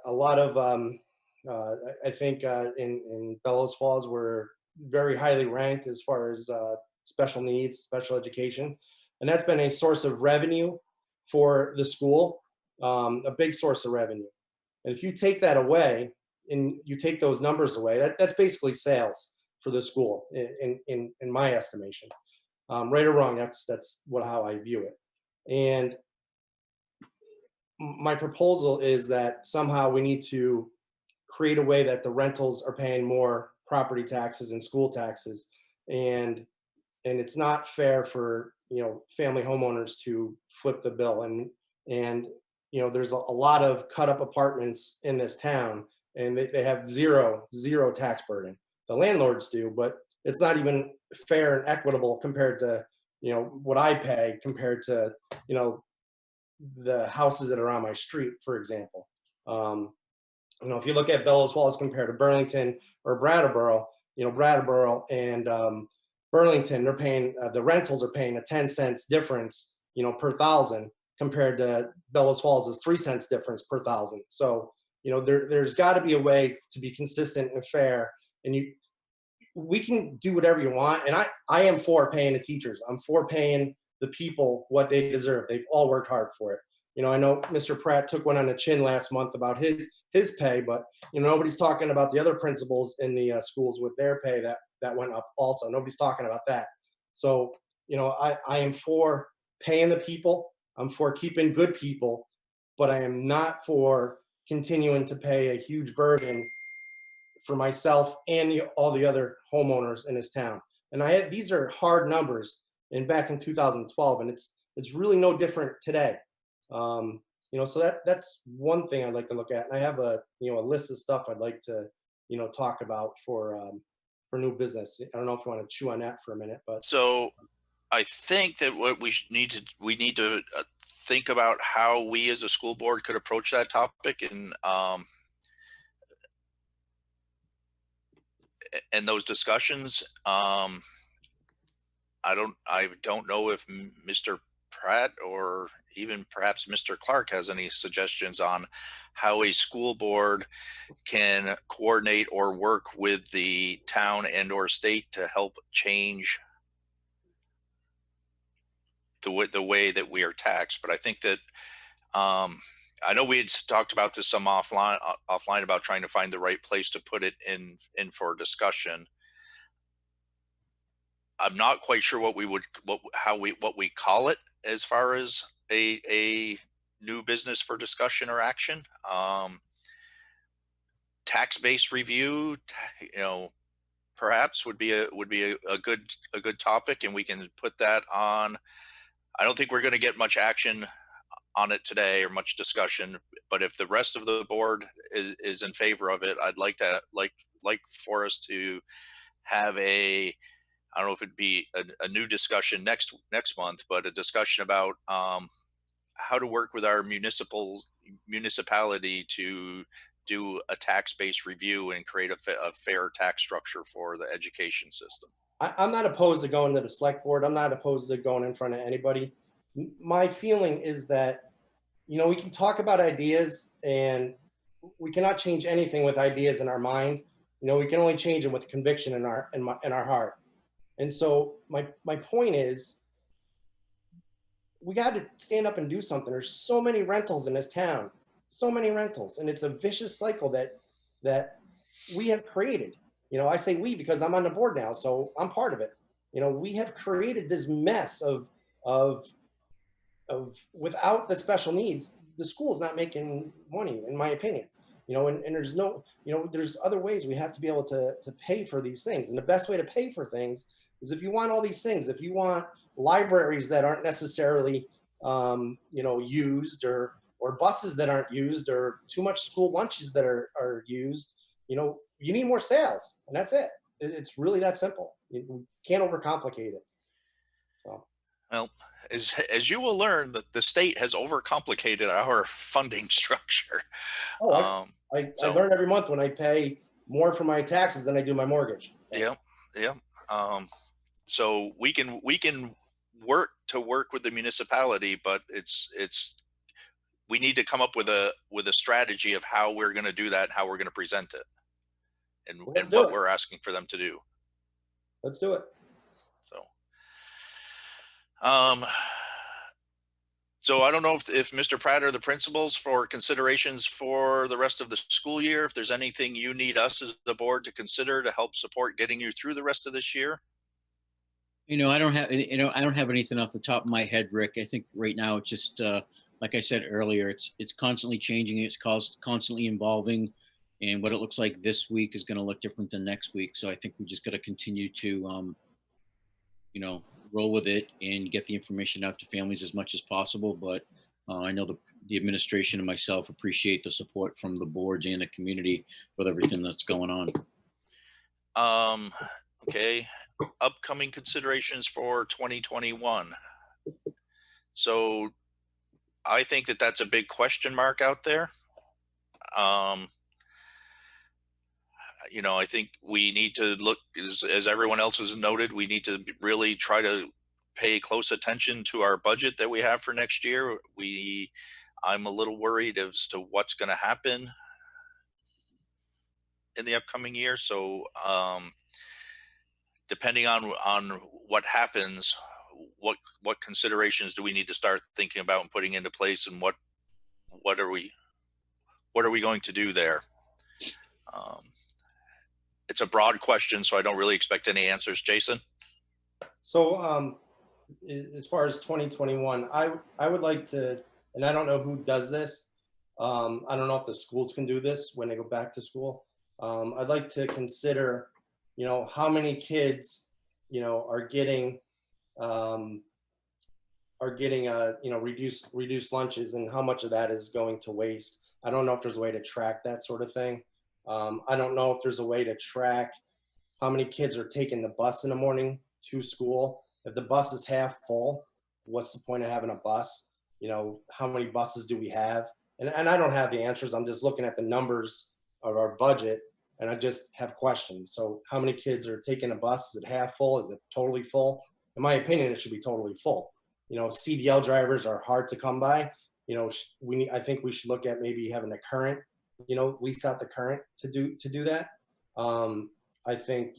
lot of I think in Bellows Falls, we're very highly ranked as far as special needs, special education, and that's been a source of revenue for the school, a big source of revenue. And if you take that away and you take those numbers away, that's basically sales for the school in my estimation. Right or wrong, that's how I view it. And my proposal is that somehow we need to create a way that the rentals are paying more property taxes and school taxes, and it's not fair for family homeowners to flip the bill. And there's a lot of cut up apartments in this town, and they have zero tax burden. The landlords do, but it's not even fair and equitable compared to what I pay compared to the houses that are on my street, for example. If you look at Bellows Falls compared to Burlington or Brattleboro, Brattleboro and Burlington, they're paying, the rentals are paying a 10 cents difference, per thousand, compared to Bellows Falls is 3 cents difference per thousand. So, there's got to be a way to be consistent and fair, and we can do whatever you want. And I am for paying the teachers. I'm for paying the people what they deserve. They've all worked hard for it. I know Mr. Pratt took one on the chin last month about his pay, but nobody's talking about the other principals in the schools with their pay that went up also. Nobody's talking about that. So, I am for paying the people. I'm for keeping good people, but I am not for continuing to pay a huge burden for myself and all the other homeowners in this town. And these are hard numbers back in 2012, and it's really no different today. So that's one thing I'd like to look at. And I have a list of stuff I'd like to talk about for new business. I don't know if you want to chew on that for a minute, but so I think that what we need to think about how we as a school board could approach that topic, and those discussions. I don't know if Mr. Pratt or even perhaps Mr. Clark has any suggestions on how a school board can coordinate or work with the town and or state to help change the way that we are taxed. But I think that I know we had talked about this some offline about trying to find the right place to put it in for discussion. I'm not quite sure what we call it as far as a new business for discussion or action. Tax-based review, perhaps would be a good topic, and we can put that on. I don't think we're going to get much action on it today or much discussion, but if the rest of the board is in favor of it, I'd like for us to have I don't know if it'd be a new discussion next month, but a discussion about how to work with our municipality to do a tax-based review and create a fair tax structure for the education system. I'm not opposed to going to the select board. I'm not opposed to going in front of anybody. My feeling is that, we can talk about ideas, and we cannot change anything with ideas in our mind. We can only change them with conviction in our heart. And so my point is, we got to stand up and do something. There's so many rentals in this town, so many rentals, and it's a vicious cycle that we have created. I say we because I'm on the board now, so I'm part of it. We have created this mess of without the special needs, the school's not making money, in my opinion. And there's no, there's other ways we have to be able to pay for these things. And the best way to pay for things is if you want all these things, if you want libraries that aren't necessarily, used, or buses that aren't used, or too much school lunches that are used, you need more sales, and that's it. It's really that simple. You can't overcomplicate it. So. Well, as you will learn, that the state has overcomplicated our funding structure. Oh, I learn every month when I pay more for my taxes than I do my mortgage. Yeah. So we can work with the municipality, but we need to come up with a strategy of how we're going to do that, and how we're going to present it, and what we're asking for them to do. Let's do it. So I don't know if Mr. Pratt or the principals for considerations for the rest of the school year, if there's anything you need us as the board to consider to help support getting you through the rest of this year. I don't have anything off the top of my head, Rick. I think right now it's just, like I said earlier, it's constantly changing. It's constantly evolving, and what it looks like this week is going to look different than next week. So I think we just got to continue to, roll with it and get the information out to families as much as possible. But I know the administration and myself appreciate the support from the boards and the community with everything that's going on. Okay. Upcoming considerations for 2021. So I think that's a big question mark out there. I think we need to look, as everyone else has noted, we need to really try to pay close attention to our budget that we have for next year. I'm a little worried as to what's going to happen in the upcoming year. So depending on what happens, what considerations do we need to start thinking about and putting into place, and what are we going to do there? It's a broad question, so I don't really expect any answers. Jason? So as far as 2021, I would like to, and I don't know who does this. I don't know if the schools can do this when they go back to school. I'd like to consider, how many kids, are getting reduced lunches, and how much of that is going to waste. I don't know if there's a way to track that sort of thing. I don't know if there's a way to track how many kids are taking the bus in the morning to school. If the bus is half full, what's the point of having a bus? How many buses do we have? And I don't have the answers. I'm just looking at the numbers of our budget, and I just have questions. So how many kids are taking a bus? Is it half full? Is it totally full? In my opinion, it should be totally full. CDL drivers are hard to come by. I think we should look at maybe having the current, lease out the current to do that. I think,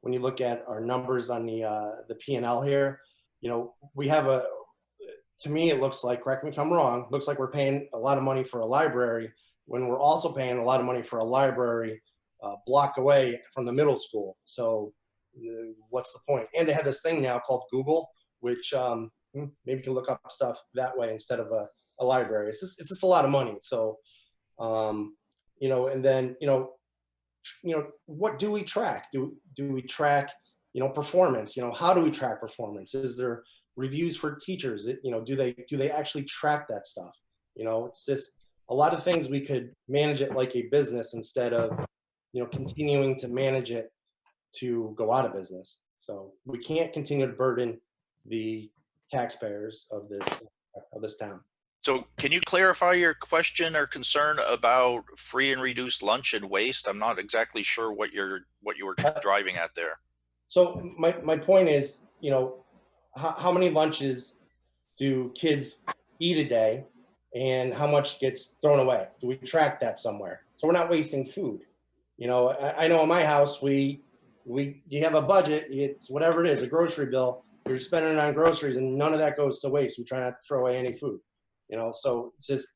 when you look at our numbers on the P&L here, we have to me, it looks like, correct me if I'm wrong, looks like we're paying a lot of money for a library when we're also paying a lot of money for a library block away from the middle school. So what's the point? And they have this thing now called Google, which maybe you can look up stuff that way instead of a library. It's just a lot of money. So, and then, what do we track? Do we track, performance? How do we track performance? Is there reviews for teachers? Do they actually track that stuff? It's just a lot of things we could manage it like a business instead of, continuing to manage it to go out of business. So we can't continue to burden the taxpayers of this town. So can you clarify your question or concern about free and reduced lunch and waste? I'm not exactly sure what you were driving at there. So my point is, how many lunches do kids eat a day and how much gets thrown away? Do we track that somewhere? So we're not wasting food. I know in my house, you have a budget, it's whatever it is, a grocery bill, you're spending it on groceries and none of that goes to waste. We try not to throw away any food, so it's just,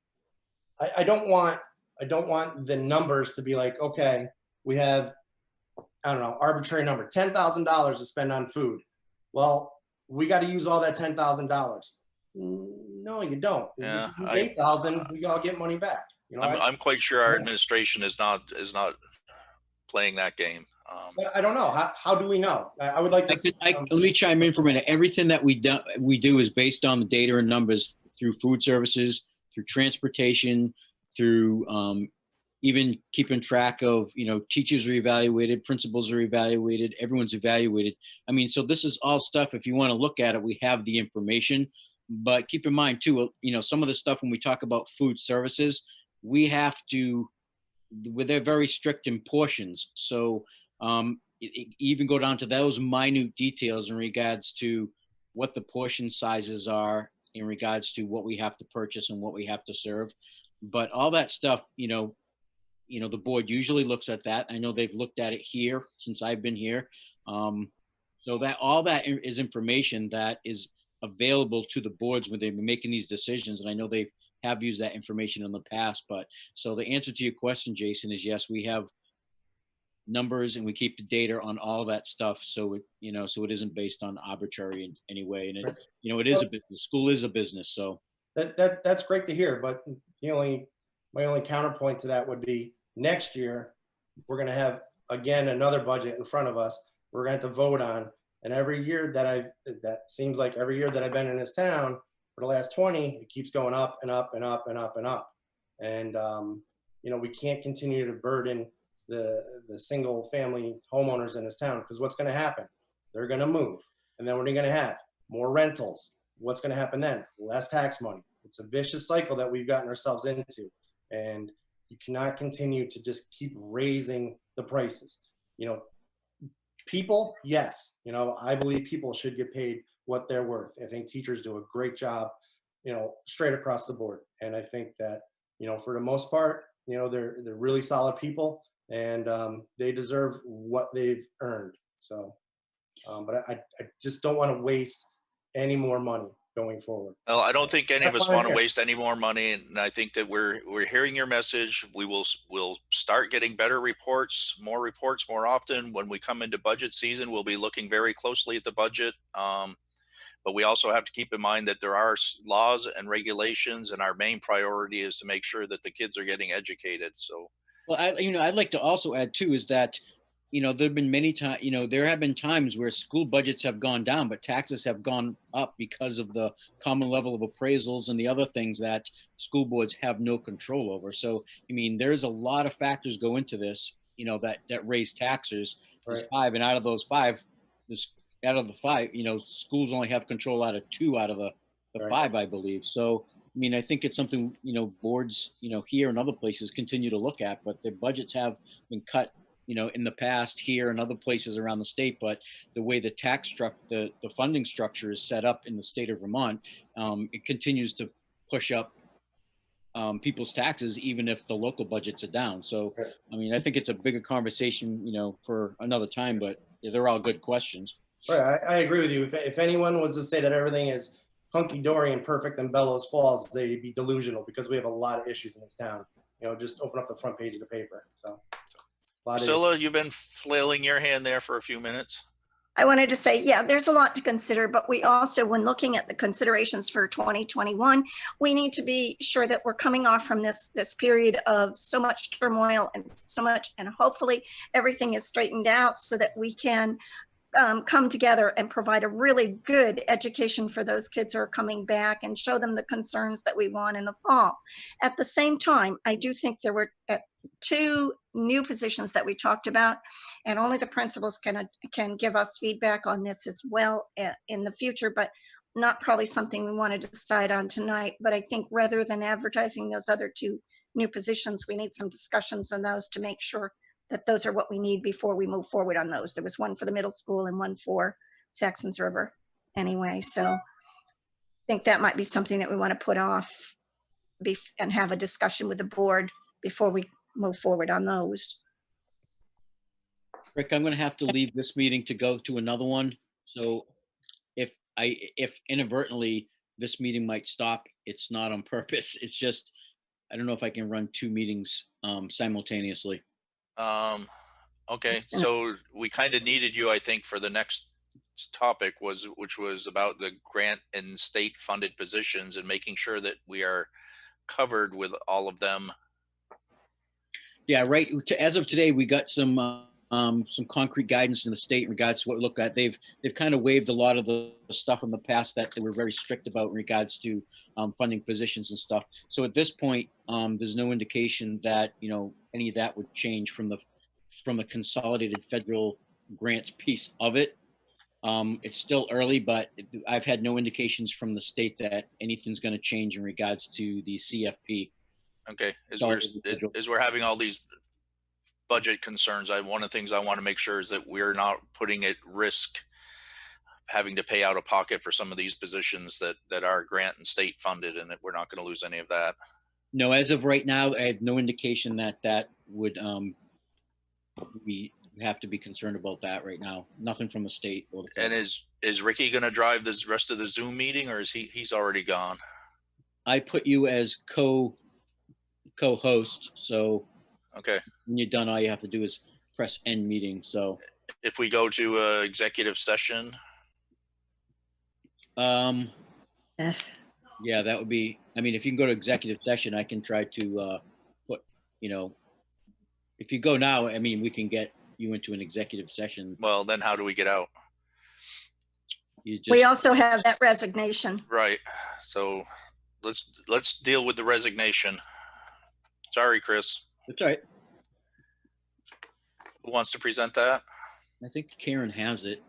I don't want the numbers to be like, okay, we have, I don't know, arbitrary number, $10,000 to spend on food. Well, we got to use all that $10,000. No, you don't. Yeah, $8,000, we all get money back. I'm quite sure our administration is not playing that game. I don't know. How do we know? I would like to. Let me chime in for a minute. Everything that we do is based on the data and numbers through food services, through transportation, through even keeping track of, teachers are evaluated, principals are evaluated, everyone's evaluated. I mean, so this is all stuff, if you want to look at it, we have the information. But keep in mind too, some of the stuff when we talk about food services, we have to, they're very strict in portions. So even go down to those minute details in regards to what the portion sizes are, in regards to what we have to purchase and what we have to serve. But all that stuff, the board usually looks at that. I know they've looked at it here since I've been here. So that all that is information that is available to the boards when they've been making these decisions. And I know they have used that information in the past. But so the answer to your question, Jason, is yes, we have numbers and we keep the data on all that stuff. So so it isn't based on arbitrary in any way. And it, it is a business. School is a business. So that's great to hear. But my only counterpoint to that would be next year, we're going to have, again, another budget in front of us. We're going to have to vote on. And every year that seems like every year that I've been in this town for the last 20, it keeps going up and up and up and up and up. And, we can't continue to burden the single family homeowners in this town, because what's going to happen? They're going to move. And then what are you going to have? More rentals. What's going to happen then? Less tax money. It's a vicious cycle that we've gotten ourselves into. And you cannot continue to just keep raising the prices. People, yes, I believe people should get paid what they're worth. I think teachers do a great job, straight across the board. And I think that, for the most part, they're really solid people, and they deserve what they've earned. So, but I just don't want to waste any more money going forward. Well, I don't think any of That's us why I'm want to here. waste any more money, and I think that we're hearing your message. We'll start getting better reports more often. When we come into budget season, we'll be looking very closely at the budget. But we also have to keep in mind that there are laws and regulations, and our main priority is to make sure that the kids are getting educated. So, well, I'd like to also add too, is that, there've been many times, there have been times where school budgets have gone down, but taxes have gone up because of the common level of appraisals and the other things that school boards have no control over. So, there's a lot of factors go into this, that raise taxes. There's Right. 5, and out of those 5, schools only have control out of 2 out of the Right. 5, I believe. So, I think it's something, boards, here and other places continue to look at, but their budgets have been cut in the past here and other places around the state, but the way the the funding structure is set up in the state of Vermont, it continues to push up people's taxes, even if the local budgets are down. So, I mean, I think it's a bigger conversation, for another time, but they're all good questions. Right, I agree with you. If anyone was to say that everything is hunky-dory and perfect in Bellows Falls, they'd be delusional, because we have a lot of issues in this town. Just open up the front page of the paper. So, a lot of Priscilla, you've been flailing your hand there for a few minutes. I wanted to say, yeah, there's a lot to consider, but we also, when looking at the considerations for 2021, we need to be sure that we're coming off from this period of so much turmoil and hopefully everything is straightened out so that we can come together and provide a really good education for those kids who are coming back and show them the concerns that we want in the fall. At the same time, I do think there were 2 new positions that we talked about, and only the principals can give us feedback on this as well in the future, but not probably something we want to decide on tonight. But I think rather than advertising those other 2 new positions, we need some discussions on those to make sure that those are what we need before we move forward on those. There was one for the middle school and one for Saxons River anyway. So I think that might be something that we want to put off and have a discussion with the board before we move forward on those. Rick, I'm going to have to leave this meeting to go to another one. So if inadvertently this meeting might stop, it's not on purpose. It's just, I don't know if I can run 2 meetings simultaneously. Okay, so we kind of needed you, I think, for the next topic, which was about the grant and state funded positions and making sure that we are covered with all of them. Yeah, right. As of today, we got some concrete guidance in the state in regards to what we look at. They've kind of waived a lot of the stuff in the past that they were very strict about in regards to funding positions and stuff. So at this point, there's no indication that any of that would change from the consolidated federal grants piece of it. It's still early, but I've had no indications from the state that anything's going to change in regards to the CFP. Okay, as we're having all these budget concerns, one of the things I want to make sure is that we're not putting at risk having to pay out of pocket for some of these positions that are grant and state funded, and that we're not going to lose any of that. No, as of right now, I have no indication that would we have to be concerned about that right now. Nothing from the state. And is Ricky going to drive this rest of the Zoom meeting, or is he's already gone? I put you as co-host, so okay, when you're done, all you have to do is press end meeting. So if we go to executive session, yeah, that would be, I mean, if you can go to executive session, I can try to put, if you go now, I mean, we can get you into an executive session. Well, then how do we get out? We also have that resignation. Right. So let's deal with the resignation. Sorry, Chris. That's all right. Who wants to present that? I think Karen has it.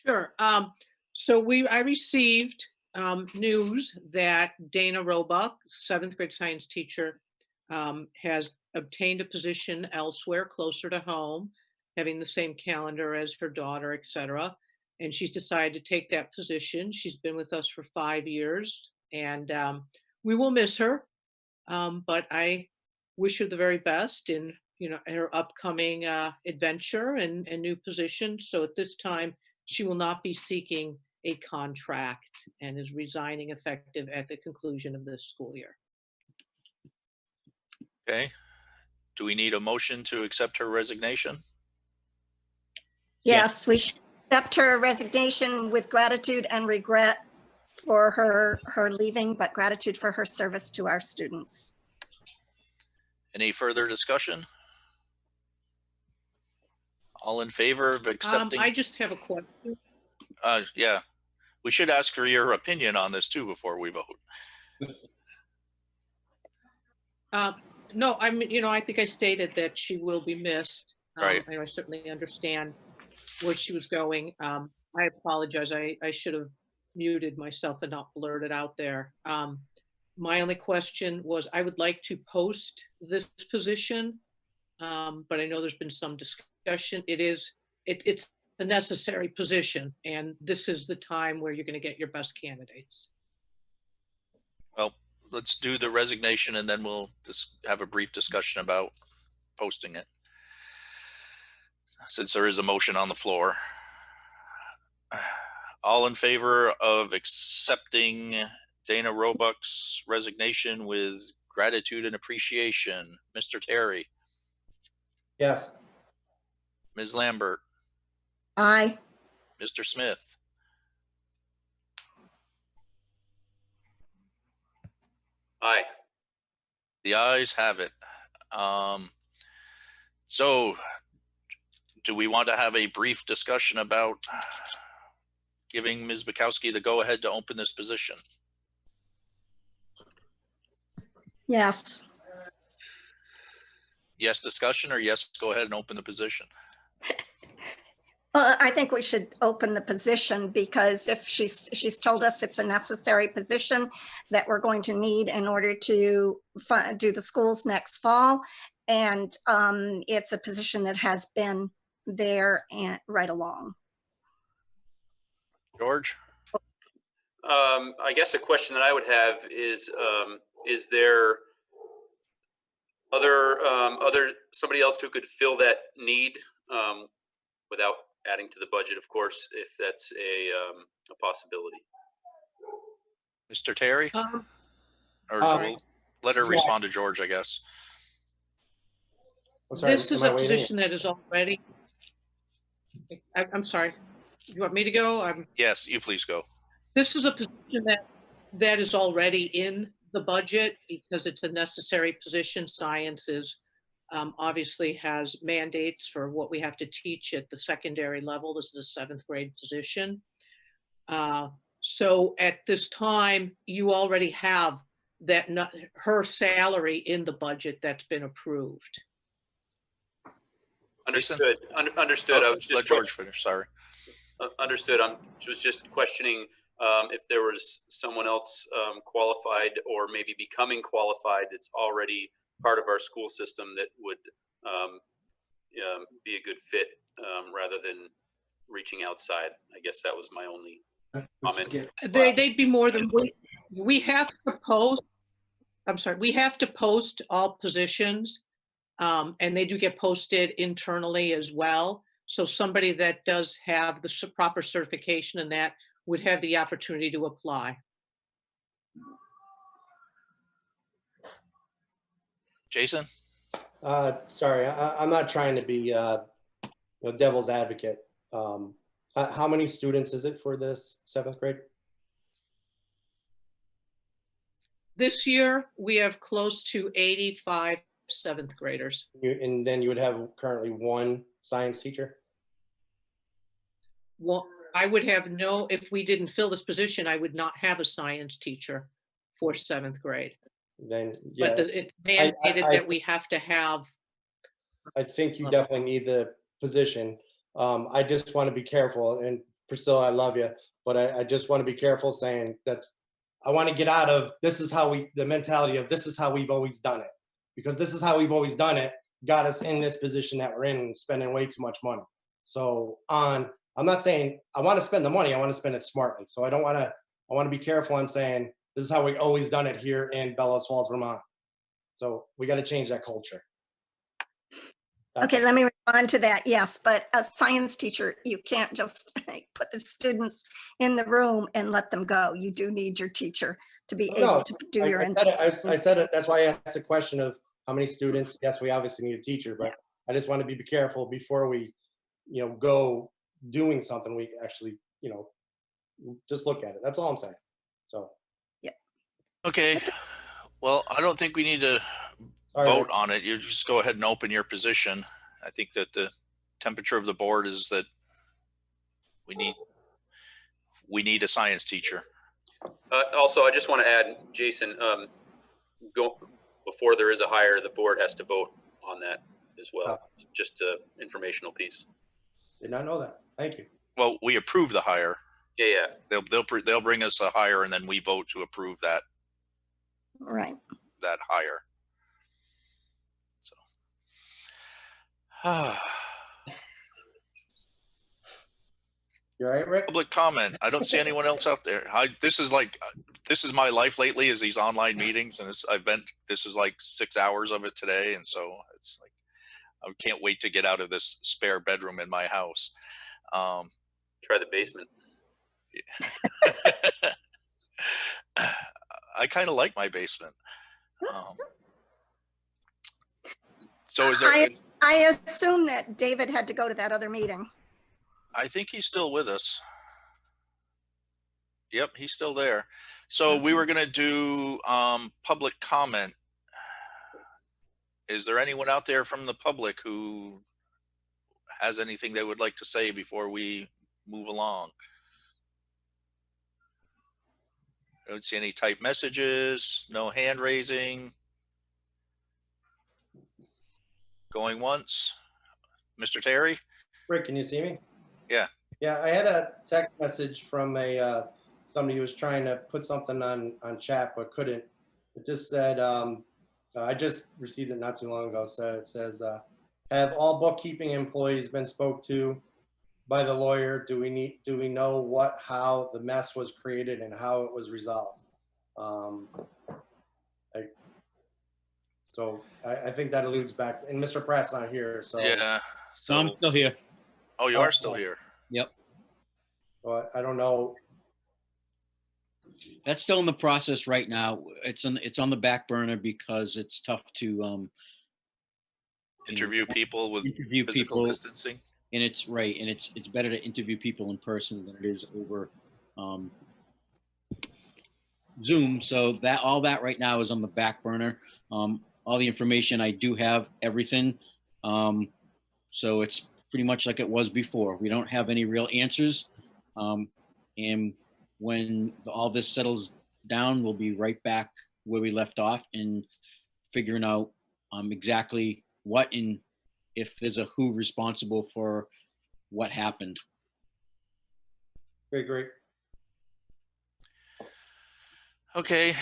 Sure. So I received news that Dana Roebuck, 7th grade science teacher, has obtained a position elsewhere closer to home, having the same calendar as her daughter, etc. And she's decided to take that position. She's been with us for 5 years, and we will miss her. But I wish her the very best in her upcoming adventure and new position. So at this time, she will not be seeking a contract and is resigning effective at the conclusion of this school year. Okay. Do we need a motion to accept her resignation? Yes, we should accept her resignation with gratitude and regret for her leaving, but gratitude for her service to our students. Any further discussion? All in favor of accepting? I just have a question. Yeah, we should ask for your opinion on this too before we vote. No, I mean, I think I stated that she will be missed. Right. And I certainly understand where she was going. I apologize. I should have muted myself and not blurted out there. My only question was, I would like to post this position, but I know there's been some discussion. It's a necessary position, and this is the time where you're going to get your best candidates. Well, let's do the resignation and then we'll just have a brief discussion about posting it. Since there is a motion on the floor. All in favor of accepting Dana Roebuck's resignation with gratitude and appreciation? Mr. Terry, Yes. Ms. Lambert, Aye. Mr. Smith, Aye. the ayes have it. So do we want to have a brief discussion about giving Ms. Bukowski the go-ahead to open this position? Yes. Yes, discussion, or yes, go ahead and open the position? I think we should open the position because if she's told us it's a necessary position that we're going to need in order to do the schools next fall. And it's a position that has been there and right along. George? I guess a question that I would have is there other somebody else who could fill that need without adding to the budget, of course, if that's a possibility? Mr. Terry? Or we'll let her respond to George, I guess. I'm sorry, This is am I a waiting? position that is already, I'm sorry, you want me to go? Yes, you please go. This is a position that is already in the budget because it's a necessary position. Science is obviously has mandates for what we have to teach at the secondary level. This is a 7th grade position. So at this time, you already have that her salary in the budget that's been approved. Understood. Understood. I Oh, was just let George finish, sorry. Understood. I was just questioning if there was someone else qualified or maybe becoming qualified that's already part of our school system that would be a good fit rather than reaching outside. I guess that was my only comment. They'd be more than we have to post. I'm sorry, we have to post all positions, and they do get posted internally as well. So somebody that does have the proper certification and that would have the opportunity to apply. Jason? Sorry, I'm not trying to be devil's advocate. How many students is it for this 7th grade? This year, we have close to 85 7th graders. And then you would have currently 1 science teacher? Well, I would have if we didn't fill this position, I would not have a science teacher for 7th grade. Then, yeah. But it's mandated that we have to have. I think you definitely need the position. I just want to be careful, and Priscilla, I love you, but I just want to be careful saying that I want to get out of the mentality of this is how we've always done it. Because this is how we've always done it, got us in this position that we're in and spending way too much money. So I'm not saying I want to spend the money, I want to spend it smartly. So I want to be careful on saying this is how we've always done it here in Bellows Falls, Vermont. So we got to change that culture. Okay, let me respond to that. Yes, but a science teacher, you can't just put the students in the room and let them go. You do need your teacher to be able to do your. I said it. That's why I asked the question of how many students. Yes, we obviously need a teacher, but I just want to be careful before we, go doing something. We actually, just look at it. That's all I'm saying. So. Yeah. Okay. Well, I don't think we need to vote on it. You just go ahead and open your position. I think that the temperature of the board is that we need a science teacher. Also, I just want to add, Jason, before there is a hire, the board has to vote on that as well. Just an informational piece. Did not know that. Thank you. Well, we approve the hire. Yeah. They'll bring us a hire and then we vote to approve that. Right. that higher. So. You all right, Rick? Public comment. I don't see anyone else out there. This is my life lately, is these online meetings, and this is like 6 hours of it today. And so it's like, I can't wait to get out of this spare bedroom in my house. Try the basement. I kind of like my basement. So is there, I assume that David had to go to that other meeting. I think he's still with us. Yep, he's still there. So we were going to do public comment. Is there anyone out there from the public who has anything they would like to say before we move along? I don't see any typed messages, no hand raising. Going once. Mr. Terry? Rick, can you see me? Yeah. Yeah, I had a text message from somebody who was trying to put something on chat but couldn't. It just said, I just received it not too long ago. So it says, have all bookkeeping employees been spoke to by the lawyer? Do we know how the mess was created and how it was resolved? So I think that alludes back, and Mr. Pratt's not here, so. Yeah. So I'm still here. Oh, you are still here. Yep. But I don't know. That's still in the process right now. It's on the back burner because it's tough to Interview people with interview physical people, distancing. and it's right, and it's better to interview people in person than it is over Zoom. So that all that right now is on the back burner. All the information I do have, everything. So it's pretty much like it was before. We don't have any real answers. And when all this settles down, we'll be right back where we left off and figuring out exactly what and if there's a who responsible for what happened. Great. Okay.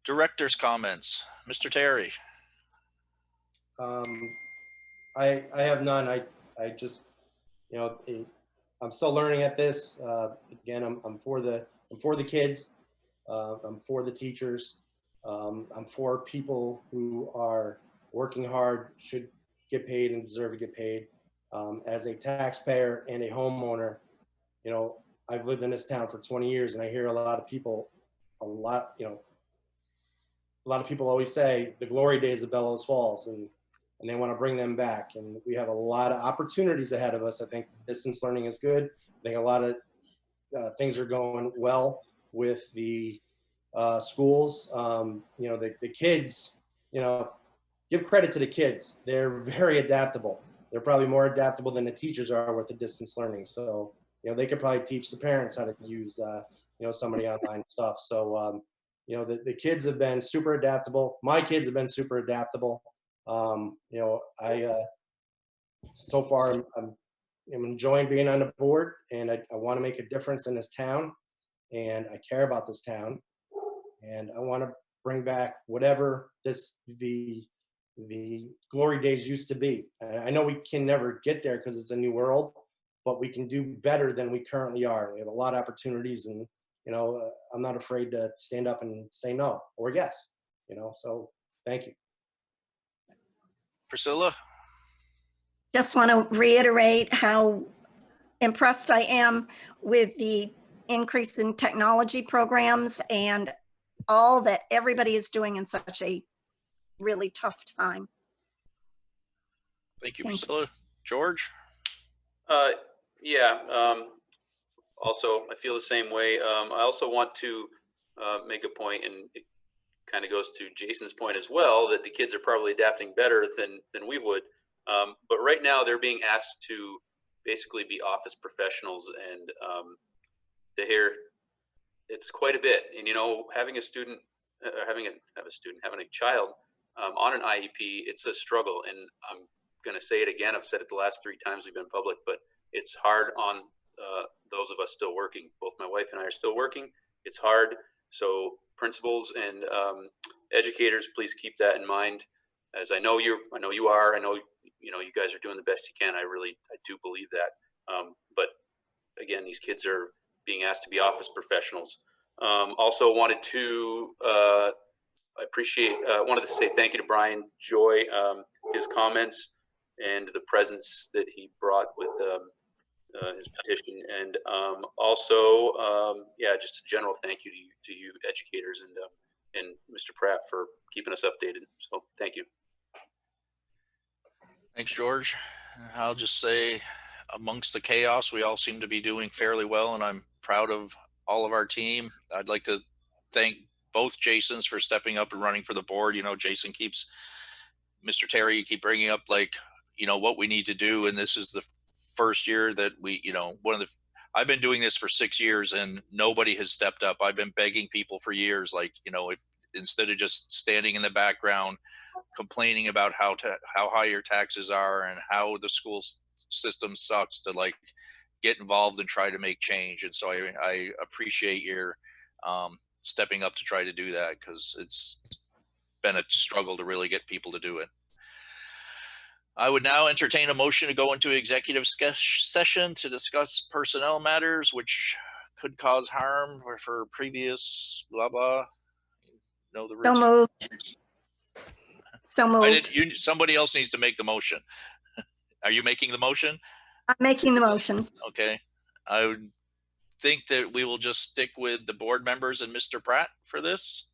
Director's comments. Mr. Terry. I have none. I just, I'm still learning at this. Again, I'm for the kids. I'm for the teachers. I'm for people who are working hard, should get paid and deserve to get paid. As a taxpayer and a homeowner, I've lived in this town for 20 years, and I hear a lot of people always say the glory days of Bellows Falls, and they want to bring them back. And we have a lot of opportunities ahead of us. I think distance learning is good. I think a lot of things are going well with the schools. The kids, give credit to the kids. They're very adaptable. They're probably more adaptable than the teachers are with the distance learning. So, they could probably teach the parents how to use, some of the online stuff. So, the kids have been super adaptable. My kids have been super adaptable. So far I'm enjoying being on the board, and I want to make a difference in this town, and I care about this town, and I want to bring back whatever the glory days used to be. I know we can never get there because it's a new world, but we can do better than we currently are. We have a lot of opportunities, and I'm not afraid to stand up and say no or yes. So thank you. Priscilla? Just want to reiterate how impressed I am with the increase in technology programs and all that everybody is doing in such a really tough time. Thank you, Priscilla. George? Also, I feel the same way. I also want to make a point, and it kind of goes to Jason's point as well, that the kids are probably adapting better than we would. But right now they're being asked to basically be office professionals, and it's quite a bit. And having a student, having a child on an IEP, it's a struggle. And I'm going to say it again. I've said it the last 3 times we've been public, but it's hard on those of us still working. Both my wife and I are still working. It's hard. So principals and educators, please keep that in mind. As I know you are. I know you guys are doing the best you can. I do believe that. But again, these kids are being asked to be office professionals. Also wanted to wanted to say thank you to Brian Joy, his comments and the presence that he brought with his petition, and also just a general thank you to you educators and Mr. Pratt for keeping us updated. So thank you. Thanks, George. I'll just say, amongst the chaos, we all seem to be doing fairly well, and I'm proud of all of our team. I'd like to thank both Jasons for stepping up and running for the board. Jason keeps, Mr. Terry, you keep bringing up what we need to do, and this is the first year that I've been doing this for 6 years and nobody has stepped up. I've been begging people for years, if instead of just standing in the background complaining about how high your taxes are and how the school system sucks, to get involved and try to make change. And so I appreciate your stepping up to try to do that, because it's been a struggle to really get people to do it. I would now entertain a motion to go into executive session to discuss personnel matters which could cause harm or for previous blah blah. The So routine. moved. So moved. Somebody else needs to make the motion. Are you making the motion? I'm making the motion. Okay. I would think that we will just stick with the board members and Mr. Pratt for this.